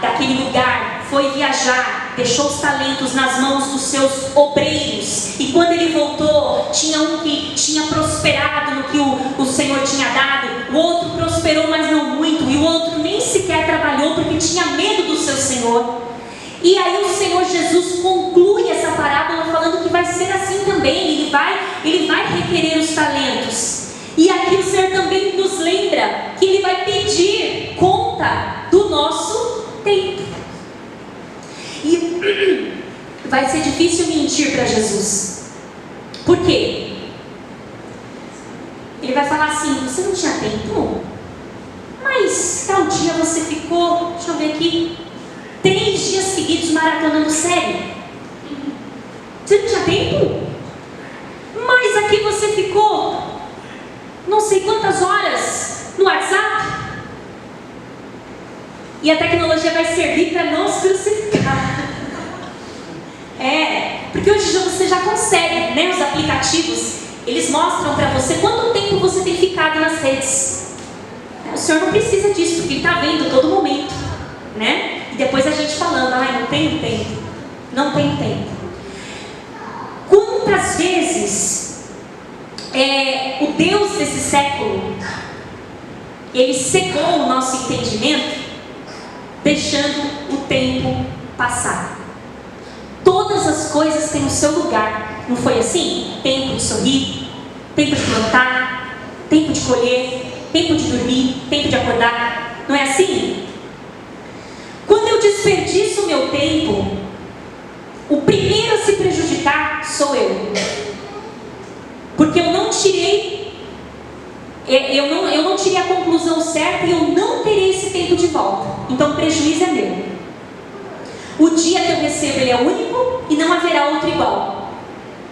daquele lugar foi viajar, deixou os talentos nas mãos dos seus obreiros, e quando ele voltou, tinha um que tinha prosperado no que o Senhor tinha dado, o outro prosperou, mas não muito, e o outro nem sequer trabalhou porque tinha medo do seu Senhor. E aí o Senhor Jesus conclui essa parábola falando que vai ser assim também. Ele vai requerer os talentos. E aqui o Senhor também nos lembra difícil mentir para Jesus. Por quê? Ele vai falar assim: você não tinha tempo? Mas tal dia você ficou, deixa eu ver aqui, 3 dias seguidos maratonando série. Você não tinha tempo? Mas aqui você ficou não sei quantas horas no WhatsApp. E a tecnologia vai servir para nos crucificar. Porque hoje você já consegue, né? Os aplicativos, eles mostram para você quanto tempo você tem ficado nas redes. O senhor não precisa disso, porque ele está vendo todo momento, né? E depois a gente falando: não tenho tempo, não tenho tempo. Quantas vezes o Deus desse século, ele cegou o nosso entendimento, deixando o tempo passar. Todas as coisas têm o seu lugar, não foi assim? Tempo de sorrir, tempo de plantar, tempo de colher, tempo de dormir, tempo de acordar, não é assim? Quando eu desperdiço o meu tempo, o primeiro a se prejudicar sou eu, porque eu não tirei a conclusão certa e eu não terei esse tempo de volta. Então o prejuízo é meu. O dia que eu recebo, ele é único e não haverá outro igual,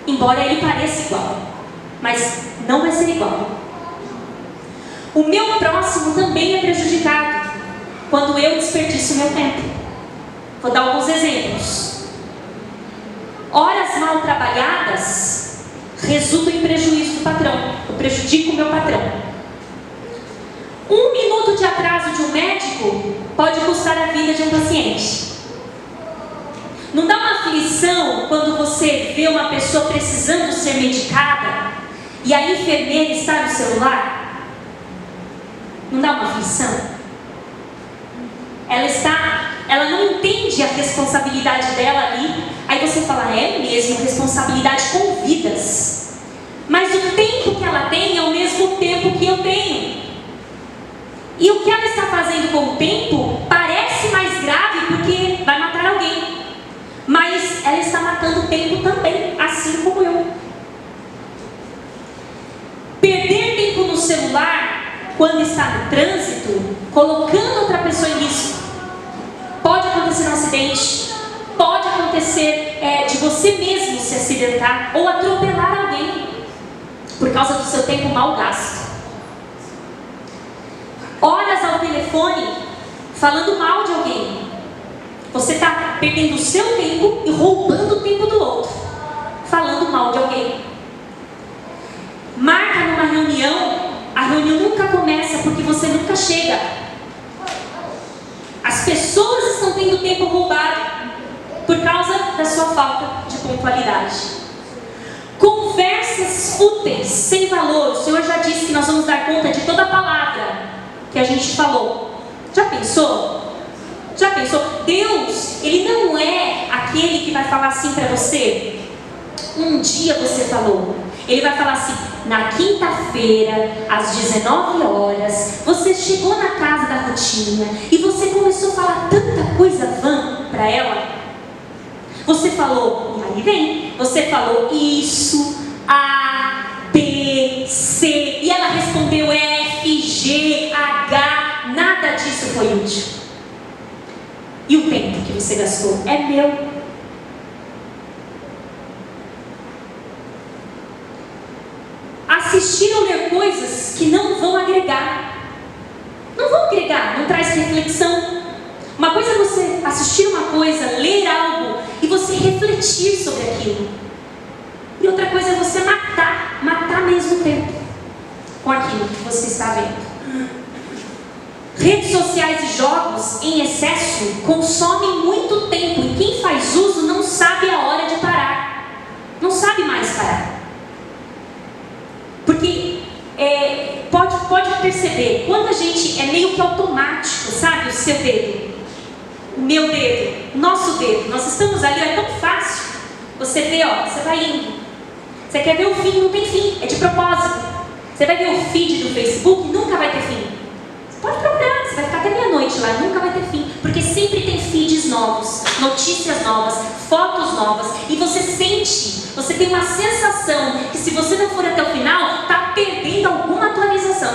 embora ele pareça igual, mas não vai ser igual. O meu próximo também é prejudicado quando eu desperdiço o meu tempo. Vou dar alguns exemplos. Horas mal trabalhadas resultam em prejuízo do patrão. Eu prejudico o meu patrão. 1 minuto de atraso de um médico pode custar a vida de um paciente. Não dá uma aflição quando você vê uma pessoa precisando ser medicada e a enfermeira está no celular? Não dá uma aflição? Ela não entende a responsabilidade dela ali. Aí você fala: é mesmo, responsabilidade com vidas. Mas o tempo que ela tem é o mesmo tempo que eu tenho. E o que ela está fazendo com o tempo parece mais grave porque vai matar alguém. Mas ela está matando o tempo também, assim como eu. Perder tempo no celular quando está no trânsito, colocando outra pessoa em risco. Pode acontecer um acidente, pode acontecer de você mesmo se acidentar ou atropelar alguém por causa do seu tempo mal gasto. Horas ao telefone falando mal de alguém. Você está perdendo o seu tempo e roubando o tempo do outro, falando mal de alguém. Marca numa reunião, a reunião nunca começa porque você nunca chega. As pessoas estão tendo tempo roubado por causa da sua falta de pontualidade. Conversas fúteis, sem valor. O Senhor já disse que nós vamos dar conta de toda a palavra que a gente falou. Já pensou? Já pensou? Deus, Ele não é aquele que vai falar assim para você: um dia você falou. Ele vai falar assim: na quinta-feira, às 19 horas, você chegou na casa da rotina e você começou a falar tanta coisa vã para ela. Você falou, e aí vem, você falou isso, A, B, C, e ela respondeu F, G, H, nada disso foi útil. E o tempo que você gastou é meu. Assistir ou ler coisas que não vão agregar. Não vão agregar, não traz reflexão. Uma coisa é você assistir uma coisa, ler algo e você refletir sobre aquilo. E outra coisa é você matar mesmo tempo com aquilo que você está vendo. Redes sociais e jogos em excesso consomem muito tempo e quem faz uso não sabe a hora de parar. Não sabe mais parar. Porque pode perceber, quando a gente é meio que automático, sabe? O seu dedo, o meu dedo, o nosso dedo, nós estamos ali, é tão fácil. Você vê, você vai indo. Você quer ver o fim, não tem fim, é de propósito. Você vai ver o feed do Facebook, nunca vai ter fim. Você pode procurar, você vai ficar até meia-noite lá, nunca vai ter fim. Porque sempre tem feeds novos. notícias novas, fotos novas, e você sente, você tem uma sensação que se você não for até o final, está perdendo alguma atualização,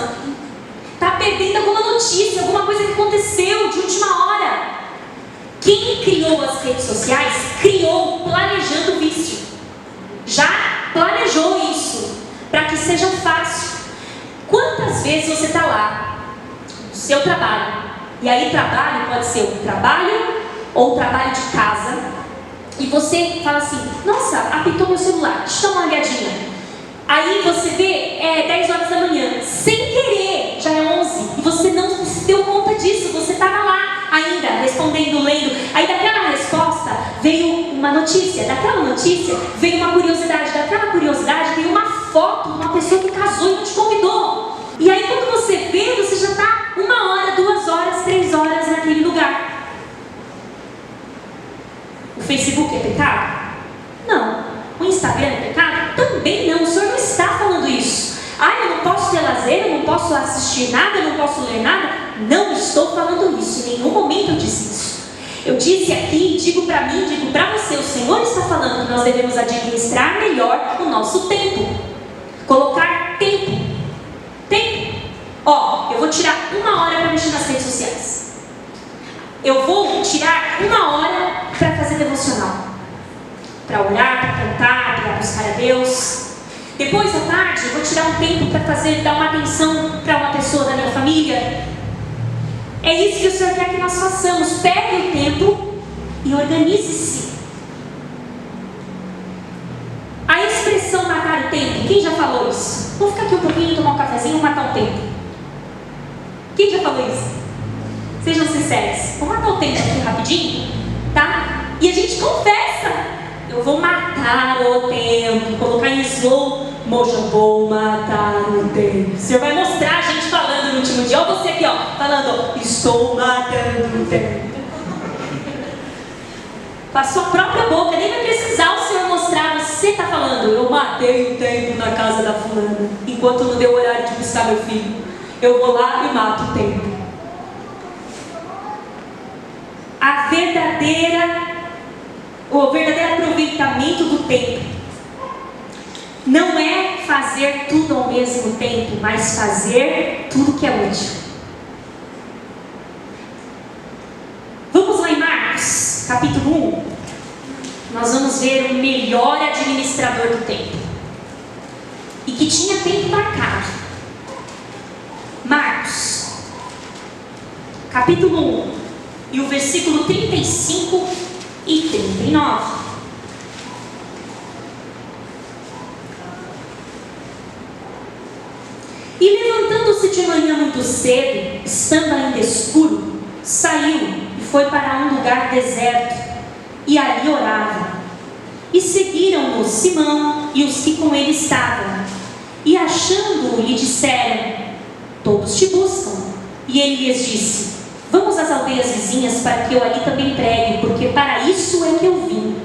está perdendo alguma notícia, alguma coisa que aconteceu de última hora. Quem criou as redes sociais, criou planejando o vício. Já planejou isso, para que seja fácil. Quantas vezes você está lá, no seu trabalho, e aí trabalho pode ser um trabalho ou trabalho de casa, e você fala assim, nossa, apitou meu celular, deixa eu dar uma olhadinha. Aí você vê, 10 horas da manhã, sem querer, já é 11, e você não se deu conta disso, você estava lá ainda, respondendo, lendo. Aí daquela resposta veio uma notícia, daquela notícia veio uma curiosidade, daquela curiosidade veio uma foto de uma pessoa que casou e não te convidou. E aí quando você vê, você já está 1 hora, 2 horas, 3 horas naquele lugar. O Facebook é pecado? Não. O Instagram é pecado? Também não. O Senhor não está falando isso. Eu não posso ter lazer, eu não posso assistir nada, eu não posso ler nada. Não estou falando isso. Em nenhum momento eu disse isso. Eu disse aqui, digo para mim, digo para você, o Senhor está falando que nós devemos administrar melhor o nosso tempo. Colocar tempo. Tempo. Eu vou tirar 1 hora para mexer nas redes sociais. Eu vou tirar 1 hora para fazer devocional. Para orar, para cantar, para buscar a Deus. Depois à tarde eu vou tirar um tempo para dar uma atenção para uma pessoa da minha família. É isso que o Senhor quer que nós façamos. Pegue o tempo e organize-se. A expressão matar o tempo, quem já falou isso? Vou ficar aqui um pouquinho, tomar um cafezinho e matar o tempo. Quem já falou isso? Sejam sinceros. Vou matar o tempo aqui rapidinho, tá? E a gente confessa. Eu vou matar o tempo. Colocar em slow motion. Vou matar o tempo. O Senhor vai mostrar a gente falando no último dia. Olha você aqui, falando, estou matando o tempo. Com a sua própria boca. Nem vai precisar o Senhor mostrar. Você está falando, eu matei o tempo na casa da fulana. Enquanto não deu horário de buscar meu filho. Eu vou lá e mato o tempo. O verdadeiro aproveitamento do tempo não é fazer tudo ao mesmo tempo, mas fazer tudo que é útil. Vamos lá em Marcos, capítulo 1. Nós vamos ver o melhor administrador do tempo e que tinha tempo marcado. Marcos, capítulo 1, e o versículo 35 e 39. E levantando-se de manhã muito cedo, estando ainda escuro, saiu e foi para um lugar deserto, e ali orava. E seguiram-no Simão e os que com ele estavam, e achando-o lhe disseram, todos te buscam. E ele lhes disse, vamos às aldeias vizinhas para que eu ali também pregue, porque para isso é que eu vim.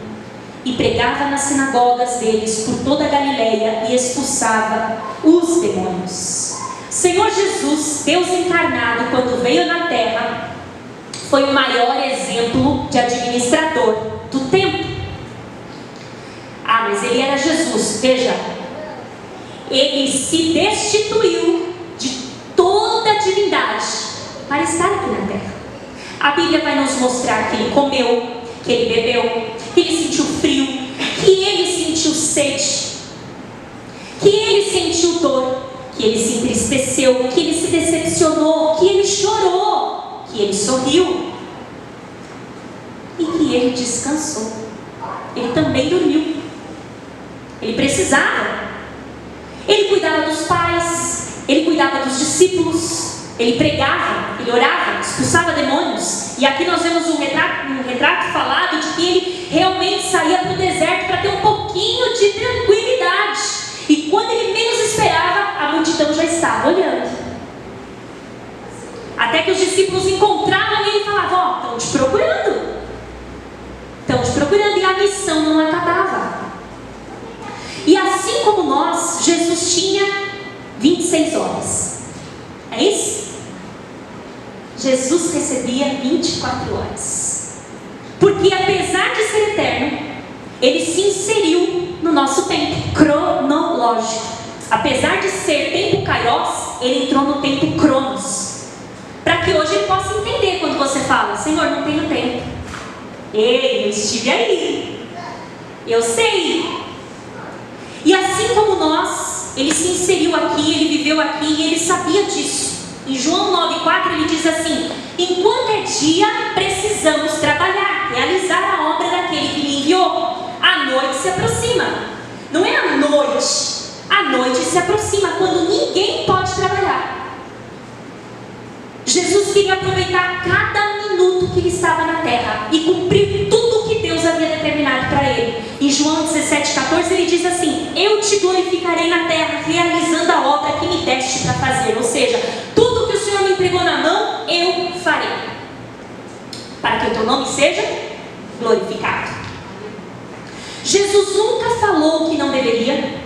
E pregava nas sinagogas deles por toda a Galileia e expulsava os demônios. Senhor Jesus, Deus encarnado, quando veio na terra, foi o maior exemplo de administrador do tempo. Mas ele era Jesus, veja, ele se destituiu de toda a divindade para estar aqui na terra. A Bíblia vai nos mostrar que ele comeu, que ele bebeu, que ele sentiu frio, que ele sentiu sede, que ele sentiu dor, que ele se entristeceu, que ele se decepcionou, que ele chorou, que ele sorriu e que ele descansou. Ele também dormiu. Ele precisava. Ele cuidava dos pais, ele cuidava dos discípulos, ele pregava, ele orava, expulsava demônios. E aqui nós vemos um retrato falado de que ele realmente saía para o deserto para ter um pouquinho de tranquilidade. E quando ele menos esperava, a multidão já estava olhando. Até que os discípulos encontraram ele e falavam, estão te procurando. Estão te procurando, e a missão não acabava. E assim como nós, Jesus tinha 26 horas. É isso? Jesus recebia 24 horas. Por Porque apesar de ser eterno, ele se inseriu no nosso tempo cronológico. Apesar de ser tempo kairos, ele entrou no tempo cronos. Para que hoje ele possa entender quando você fala: Senhor, não tenho tempo. Ei, eu estive aí. Eu sei. E assim como nós, ele se inseriu aqui, ele viveu aqui e ele sabia disso. Em João 9,4 ele diz assim: enquanto é dia, precisamos trabalhar, realizar a obra daquele que me enviou. A noite se aproxima. Não é a noite se aproxima quando ninguém pode trabalhar. Jesus queria aproveitar cada minuto que ele estava na terra e cumprir tudo o que Deus havia determinado para ele. Em João 17,14 ele diz assim: eu te glorificarei na terra, realizando a obra que me deste para fazer. Ou seja, tudo que o Senhor me entregou na mão, eu farei, para que o teu nome seja glorificado. Jesus nunca falou o que não deveria.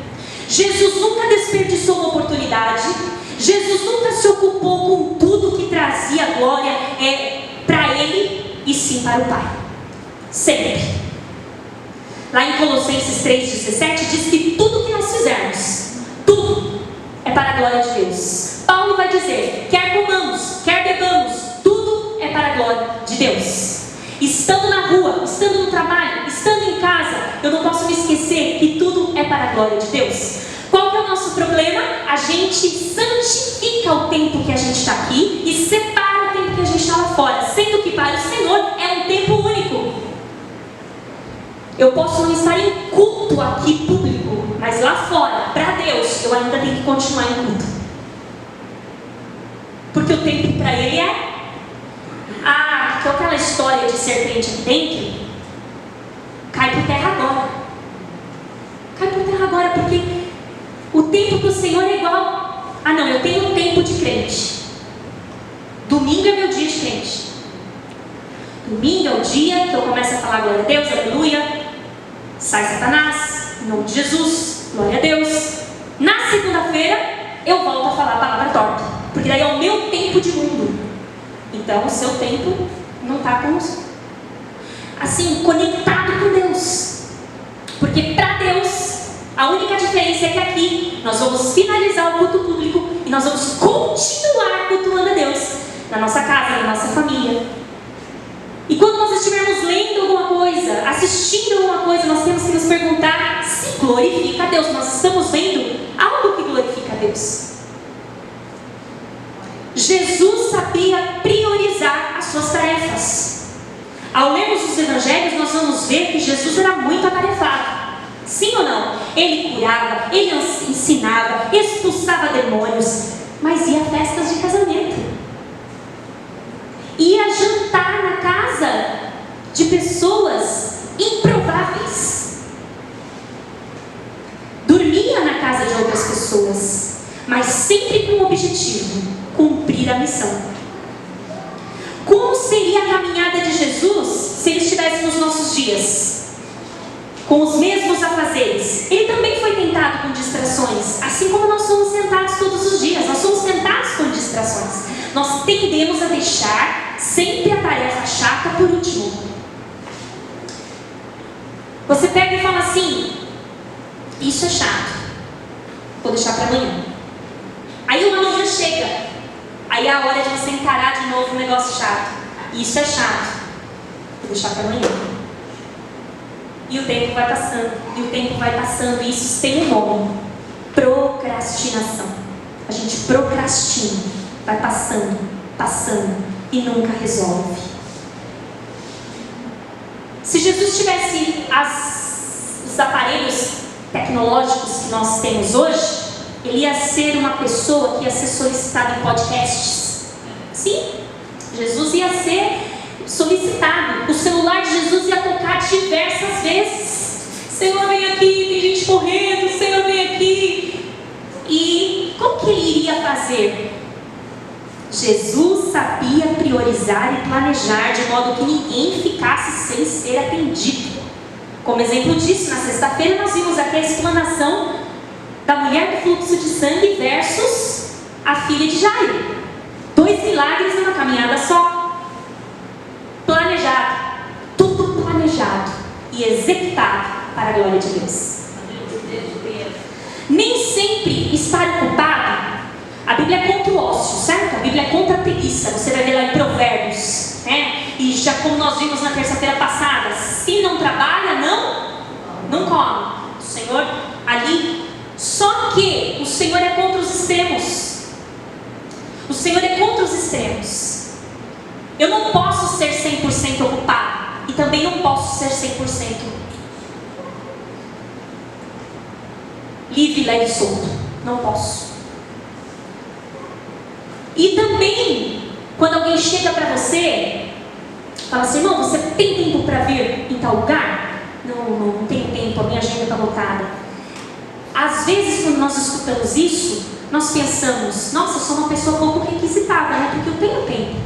Jesus nunca desperdiçou uma oportunidade. Jesus nunca se ocupou com tudo que trazia glória para ele, e sim para o Pai. Sempre. Lá em Colossenses 3,17 diz que tudo que nós fizermos, tudo é para a glória de Deus. Paulo vai dizer: quer comamos, quer bebamos, tudo é para a glória de Deus. Estando na rua, estando no trabalho, estando em casa, eu não posso me esquecer que tudo é para a glória de Deus. Qual que é o nosso problema? A gente santifica o tempo que a gente está aqui e separa o tempo que a gente está lá fora, sendo que para o Senhor é um tempo único. Eu posso não estar em culto aqui público, mas lá fora, para Deus, eu ainda tenho que continuar em culto. Porque o tempo para Ele é... então aquela história de ser crente aqui dentro cai por terra agora. Cai por terra agora, porque o tempo para o Senhor é igual. Não, eu tenho um tempo de crente. Domingo é meu dia de crente. Domingo é o dia que eu começo a falar glória a Deus, aleluia. Sai Satanás, em nome de Jesus, glória a Deus. Na segunda-feira eu volto a falar a palavra torta, porque daí é o meu tempo de mundo. Então o seu tempo não está com assim, conectado com Deus. Porque para Deus, a única diferença é que aqui nós vamos finalizar o culto público e nós vamos continuar cultuando a Deus na nossa casa, na nossa família. E quando nós estivermos lendo alguma coisa, assistindo alguma coisa, nós temos que nos perguntar se glorifica a Deus. Nós estamos vendo algo que glorifica a Deus. Jesus sabia priorizar as suas tarefas. Ao lermos os evangelhos, nós vamos ver que Jesus era muito atarefado. Sim ou não? Ele curava, ele ensinava, expulsava demônios, mas ia a festas de casamento. Ia jantar na casa de pessoas improváveis. Dormia na casa de outras pessoas, mas sempre com o objetivo: cumprir a missão. Como seria a caminhada de Jesus se ele estivesse nos nossos dias? Com os mesmos afazeres. Ele também foi tentado com distrações, assim como nós somos tentados todos os dias. Nós somos tentados com distrações. Nós tendemos a deixar sempre a tarefa chata por último. Você pega e fala assim: isso é chato, vou deixar para amanhã. Aí uma manhã chega, aí é a hora de você encarar de novo um negócio chato. Isso é chato, vou deixar para amanhã. E o tempo vai passando, e o tempo vai passando, e isso tem um nome: procrastinação. A gente procrastina, vai passando, passando, e nunca resolve. Se Jesus tivesse os aparelhos tecnológicos que nós temos hoje, ele ia ser uma pessoa que ia ser solicitada em podcasts. Sim, Jesus ia ser solicitado. O celular de Jesus ia tocar diversas vezes. Senhor, vem aqui, tem gente correndo. Senhor, vem aqui. E como que ele iria fazer? Jesus sabia priorizar e planejar de modo que ninguém ficasse sem ser atendido. Como exemplo disso, na sexta-feira nós vimos aqui a explanação da mulher do fluxo de sangue versus a filha de Jairo. 2 milagres numa caminhada só. Planejado. Tudo planejado. e executado para a glória de Deus. Nem sempre estar ocupado, a Bíblia é contra o ócio, certo? A Bíblia é contra a preguiça. Você vai ver lá em Provérbios, né? E já como nós vimos na terça-feira passada, se não trabalha, não come. O Senhor ali, só que o Senhor é contra os extremos. O Senhor é contra os extremos. Eu não posso ser 100% ocupado e também não posso ser 100% livre, leve e solto. Não posso. E também, quando alguém chega para você, fala assim: irmão, você tem tempo para vir em tal lugar? Não tenho tempo, a minha agenda está lotada. Às vezes, quando nós escutamos isso, nós pensamos: nossa, eu sou uma pessoa pouco requisitada, né? Porque eu tenho tempo.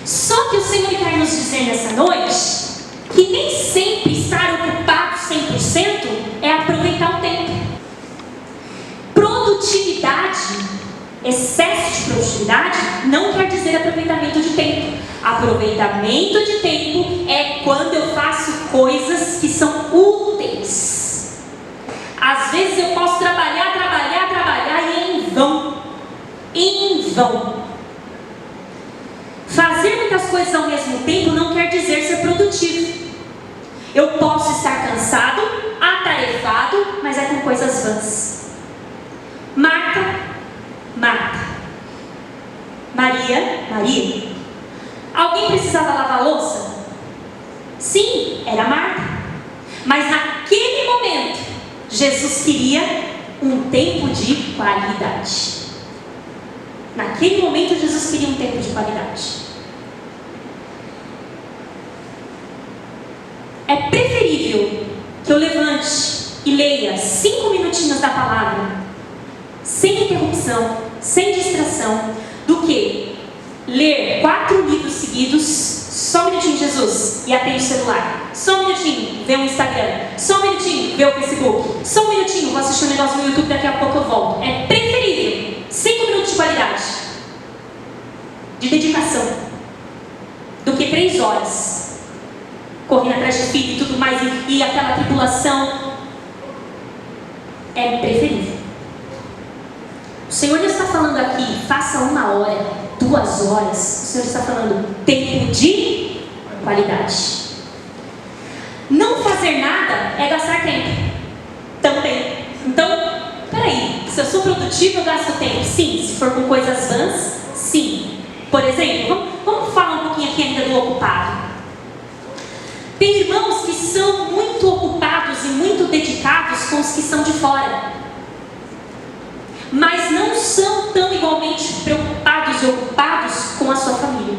Só que o Senhor quer nos dizer nessa noite que nem sempre estar ocupado 100% é aproveitar o tempo. Produtividade, excesso de produtividade, não quer dizer aproveitamento de tempo. Aproveitamento de tempo é quando eu faço coisas que são úteis. Às vezes eu posso trabalhar e é em vão. Em vão. Fazer muitas coisas ao mesmo tempo não quer dizer ser produtivo. Eu posso estar cansado, atarefado, mas é com coisas vãs. Marta, Maria. Alguém precisava lavar a louça? Sim, era Marta. Mas naquele momento, Jesus queria um tempo de qualidade. Naquele momento, Jesus queria um tempo de qualidade. É preferível que eu levante e leia 5 minutinhos da palavra, sem interrupção, sem distração, do que ler 4 livros seguidos. Só um minutinho, Jesus, e atende o celular. Só um minutinho, vê o Instagram. Só um minutinho, vê o Facebook. Só um minutinho, vou assistir um negócio no YouTube, daqui a pouco eu volto. É preferível 5 minutos de qualidade, de dedicação, do que 3 horas correndo atrás de filho e tudo mais, e aquela tribulação. É preferível. O Senhor não está falando aqui, faça 1 hora, 2 horas. O Senhor está falando tempo de qualidade. Não fazer nada é gastar tempo também. Então, peraí, se eu sou produtivo, eu gasto tempo? Sim. Se for com coisas vãs, sim. Por exemplo, vamos falar um pouquinho aqui ainda do ocupado. Tem irmãos que são muito ocupados e muito dedicados com os que são de fora, mas não são tão igualmente preocupados e ocupados com a sua família.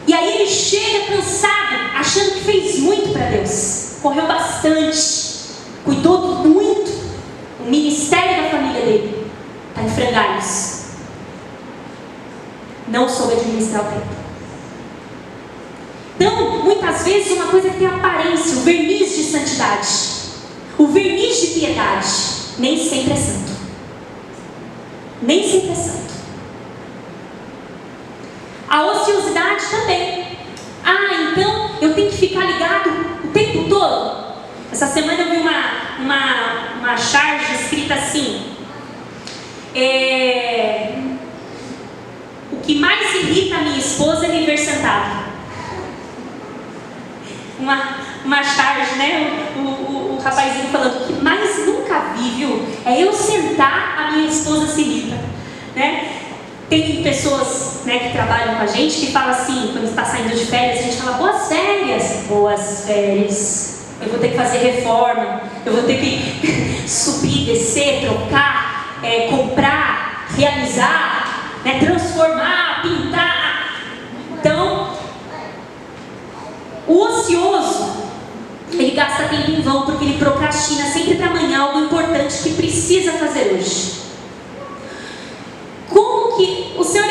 E aí ele chega cansado, achando que fez muito para Deus, correu bastante, cuidou muito. O ministério da família dele está em frangalhos. Não soube administrar o tempo. Então, muitas vezes, uma coisa que tem aparência, o verniz de santidade, o verniz de piedade, nem sempre é santo. Nem sempre é santo. A ociosidade também. Então eu tenho que ficar ligado o tempo todo. Essa semana eu vi uma charge escrita assim: o que mais irrita a minha esposa é me ver sentado. Uma charge, né? O rapazinho falando: o que mais nunca vi, viu? É eu sentar, a minha esposa se irrita, né? Tem pessoas, né, que trabalham com a gente que falam assim, quando está saindo de férias, a gente fala: boas férias. Boas férias. Eu vou ter que fazer reforma, eu vou ter que subir, descer, trocar, comprar, realizar, né, transformar, pintar. Então, o ocioso, ele gasta tempo em vão, porque ele procrastina sempre para amanhã algo importante que precisa fazer hoje. Como que o Senhor,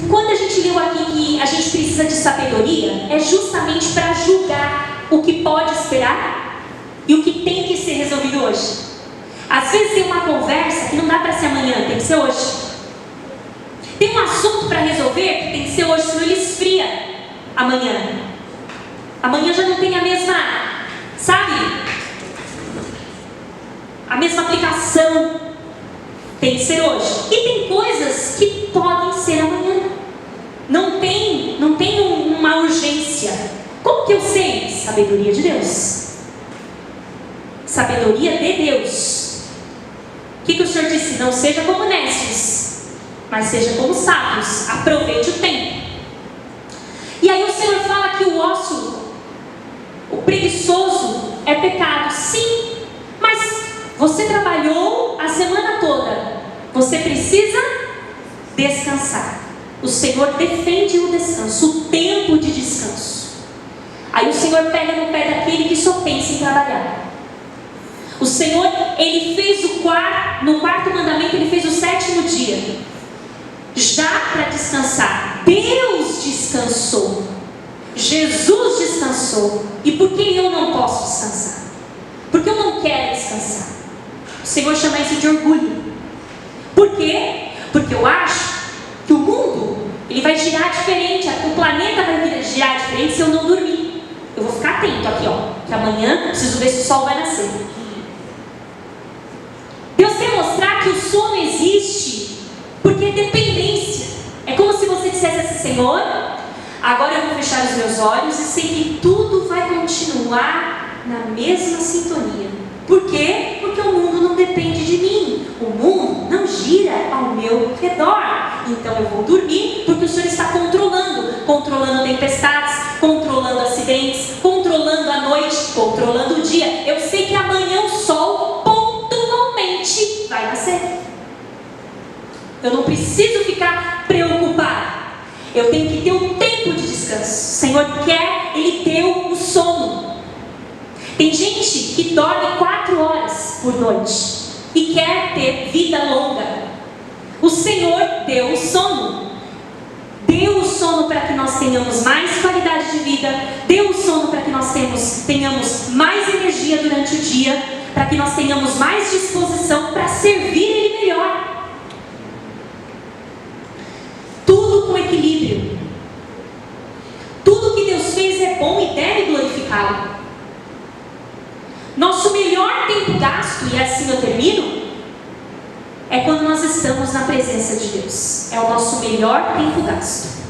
quando a gente leu aqui que a gente precisa de sabedoria, é justamente para julgar o que pode esperar e o que tem que ser resolvido hoje. Às vezes tem uma conversa que não dá para ser amanhã, tem que ser hoje. Tem um assunto para resolver que tem que ser hoje, senão ele esfria. amanhã. Amanhã já não tem a mesma, sabe? A mesma aplicação. Tem que ser hoje. E tem coisas que podem ser amanhã. Não tem uma urgência. Como que eu sei? Sabedoria de Deus. Sabedoria de Deus. O que o Senhor disse? Não seja como necios, mas seja como sábios. Aproveite o tempo. E aí o Senhor fala que o ócio, o preguiçoso, é pecado. Sim, mas você trabalhou a semana toda. Você precisa descansar. O Senhor defende o descanso, o tempo de descanso. Aí o Senhor pega no pé daquele que só pensa em trabalhar. O Senhor, Ele fez no quarto mandamento, Ele fez o 7º dia, já para descansar. Deus descansou. Jesus descansou. E por que eu não posso descansar? Porque eu não quero descansar. O Senhor chama isso de orgulho. Por quê? Porque eu acho que o mundo, ele vai girar diferente, o planeta vai girar diferente se eu não dormir. Eu vou ficar atento aqui, ó, que amanhã eu preciso ver se o sol vai nascer. Deus quer mostrar que o sono existe porque é dependência. É como se você dissesse assim: Senhor, agora eu vou fechar os meus olhos e sei que tudo vai continuar na mesma sintonia. Por quê? Porque o mundo não depende de mim. O mundo não gira ao meu redor. Então eu vou dormir porque o Senhor está controlando tempestades, controlando acidentes, controlando a noite, controlando o dia. Eu sei que amanhã o sol pontualmente vai nascer. Eu não preciso ficar preocupado. Eu tenho que ter um tempo de descanso. O Senhor quer, Ele deu o sono. Tem gente que dorme 4 horas por noite e quer ter vida longa. O Senhor deu o sono. Deu o sono para que nós tenhamos mais qualidade de vida. Deu o sono para que nós tenhamos mais energia durante o dia. Para que nós tenhamos mais disposição para servir Ele melhor. Tudo com equilíbrio. Tudo que Deus fez é bom e deve glorificá-lo. Nosso melhor tempo gasto, e assim eu termino, é quando nós estamos na presença de Deus. É o nosso melhor tempo gasto.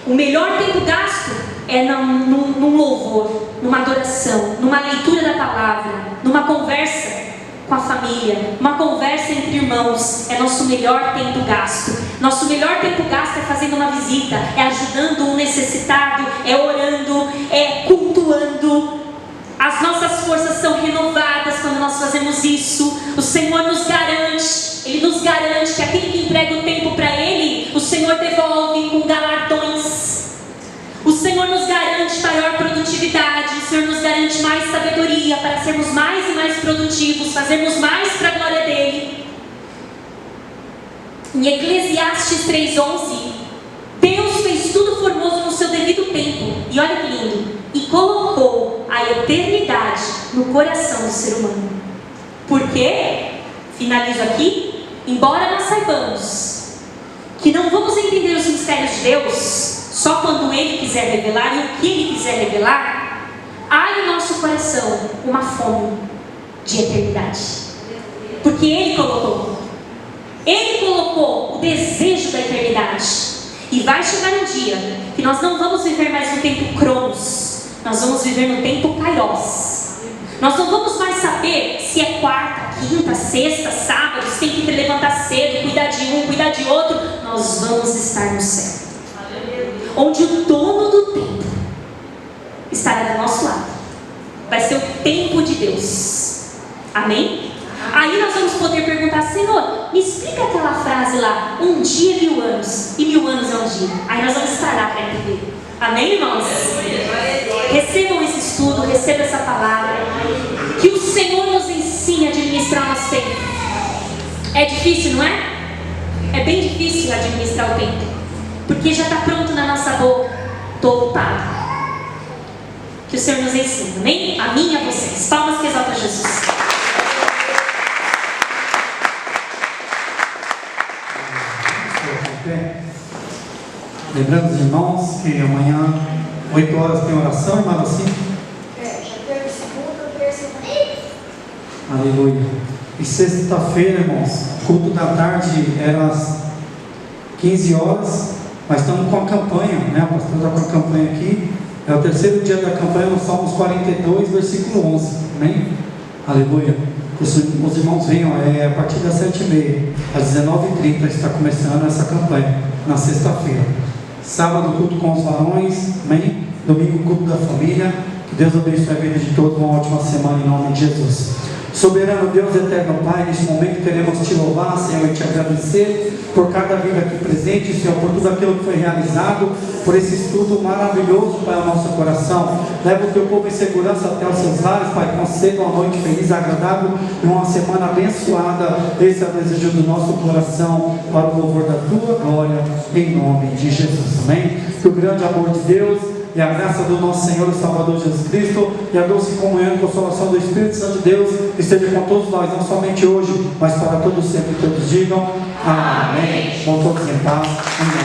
O melhor tempo gasto é num louvor, numa adoração, numa leitura da palavra, numa conversa com a família, uma conversa entre irmãos. É nosso melhor tempo gasto. Nosso melhor tempo gasto é fazendo uma visita, é ajudando um necessitado, é orando, é cultuando. As nossas forças são renovadas quando nós fazemos isso. O Senhor nos garante, Ele nos garante que aquele que entrega o tempo para Ele, o Senhor devolve com galardões. O Senhor nos garante maior produtividade. O Senhor nos garante mais sabedoria para sermos mais e mais produtivos, fazermos mais para a glória dEle. Em Eclesiastes 3:11, Deus fez tudo formoso no seu devido tempo. E olha que lindo. E colocou a eternidade no coração do ser humano. Por quê? Finalizo aqui. Embora nós saibamos que não vamos entender os mistérios de Deus só quando Ele quiser revelar e o que Ele quiser revelar, há em nosso coração uma fome de eternidade. Porque Ele colocou o desejo da eternidade. E vai chegar um dia que nós não vamos viver mais no tempo Cronos. Nós vamos viver no tempo Kairos. Nós não vamos mais saber se é quarta, quinta, sexta, sábado, se tem que levantar cedo, cuidar de um, cuidar de outro. Nós vamos estar no céu, onde o dono do tempo estará do nosso lado. Vai ser o tempo de Deus. Amém? Aí nós vamos poder perguntar: Senhor, me explica aquela frase lá, 1 dia 1000 anos, e 1000 anos é um dia. Aí nós vamos estar lá para entender. Amém, irmãos? Recebam esse estudo, recebam essa palavra. Que o Senhor nos ensine a administrar o nosso tempo. É difícil, não é? É bem difícil administrar o tempo, porque já está pronto na nossa boca. Estou ocupado. Que o Senhor nos ensine, amém? A mim e a vocês. Palmas que exaltam Jesus. Lembrando os irmãos que amanhã, 8 horas, tem oração, irmã assim? Já teve segunda, terça e quarta. Aleluia. E sexta-feira, irmãos, culto da tarde era às 15 horas. Nós estamos com a campanha, né? O pastor está com a campanha aqui. É o terceiro dia da campanha, no Salmos 42, versículo 11. Amém? Aleluia. Os irmãos venham, a partir das 7h30, às 19h30 está começando essa campanha, na sexta-feira. Sábado, culto com os varões. Amém? Domingo, culto da família. Que Deus abençoe a vida de todos. Uma ótima semana em nome de Jesus. Soberano Deus, eterno Pai, neste momento queremos te louvar, Senhor, e te agradecer por cada vida aqui presente, Senhor, por tudo aquilo que foi realizado, por esse estudo maravilhoso para o nosso coração. Leva o teu povo em segurança até os seus lares, Pai, conceda uma noite feliz, agradável e uma semana abençoada. Esse é o desejo do nosso coração, para o louvor da tua glória, em nome de Jesus. Amém? Que o grande amor de Deus e a graça do nosso Senhor e Salvador Jesus Cristo e a doce comunhão e consolação do Espírito Santo de Deus esteja com todos nós, não somente hoje, mas para todos sempre. Todos digam amém. Vão todos em paz. Amém.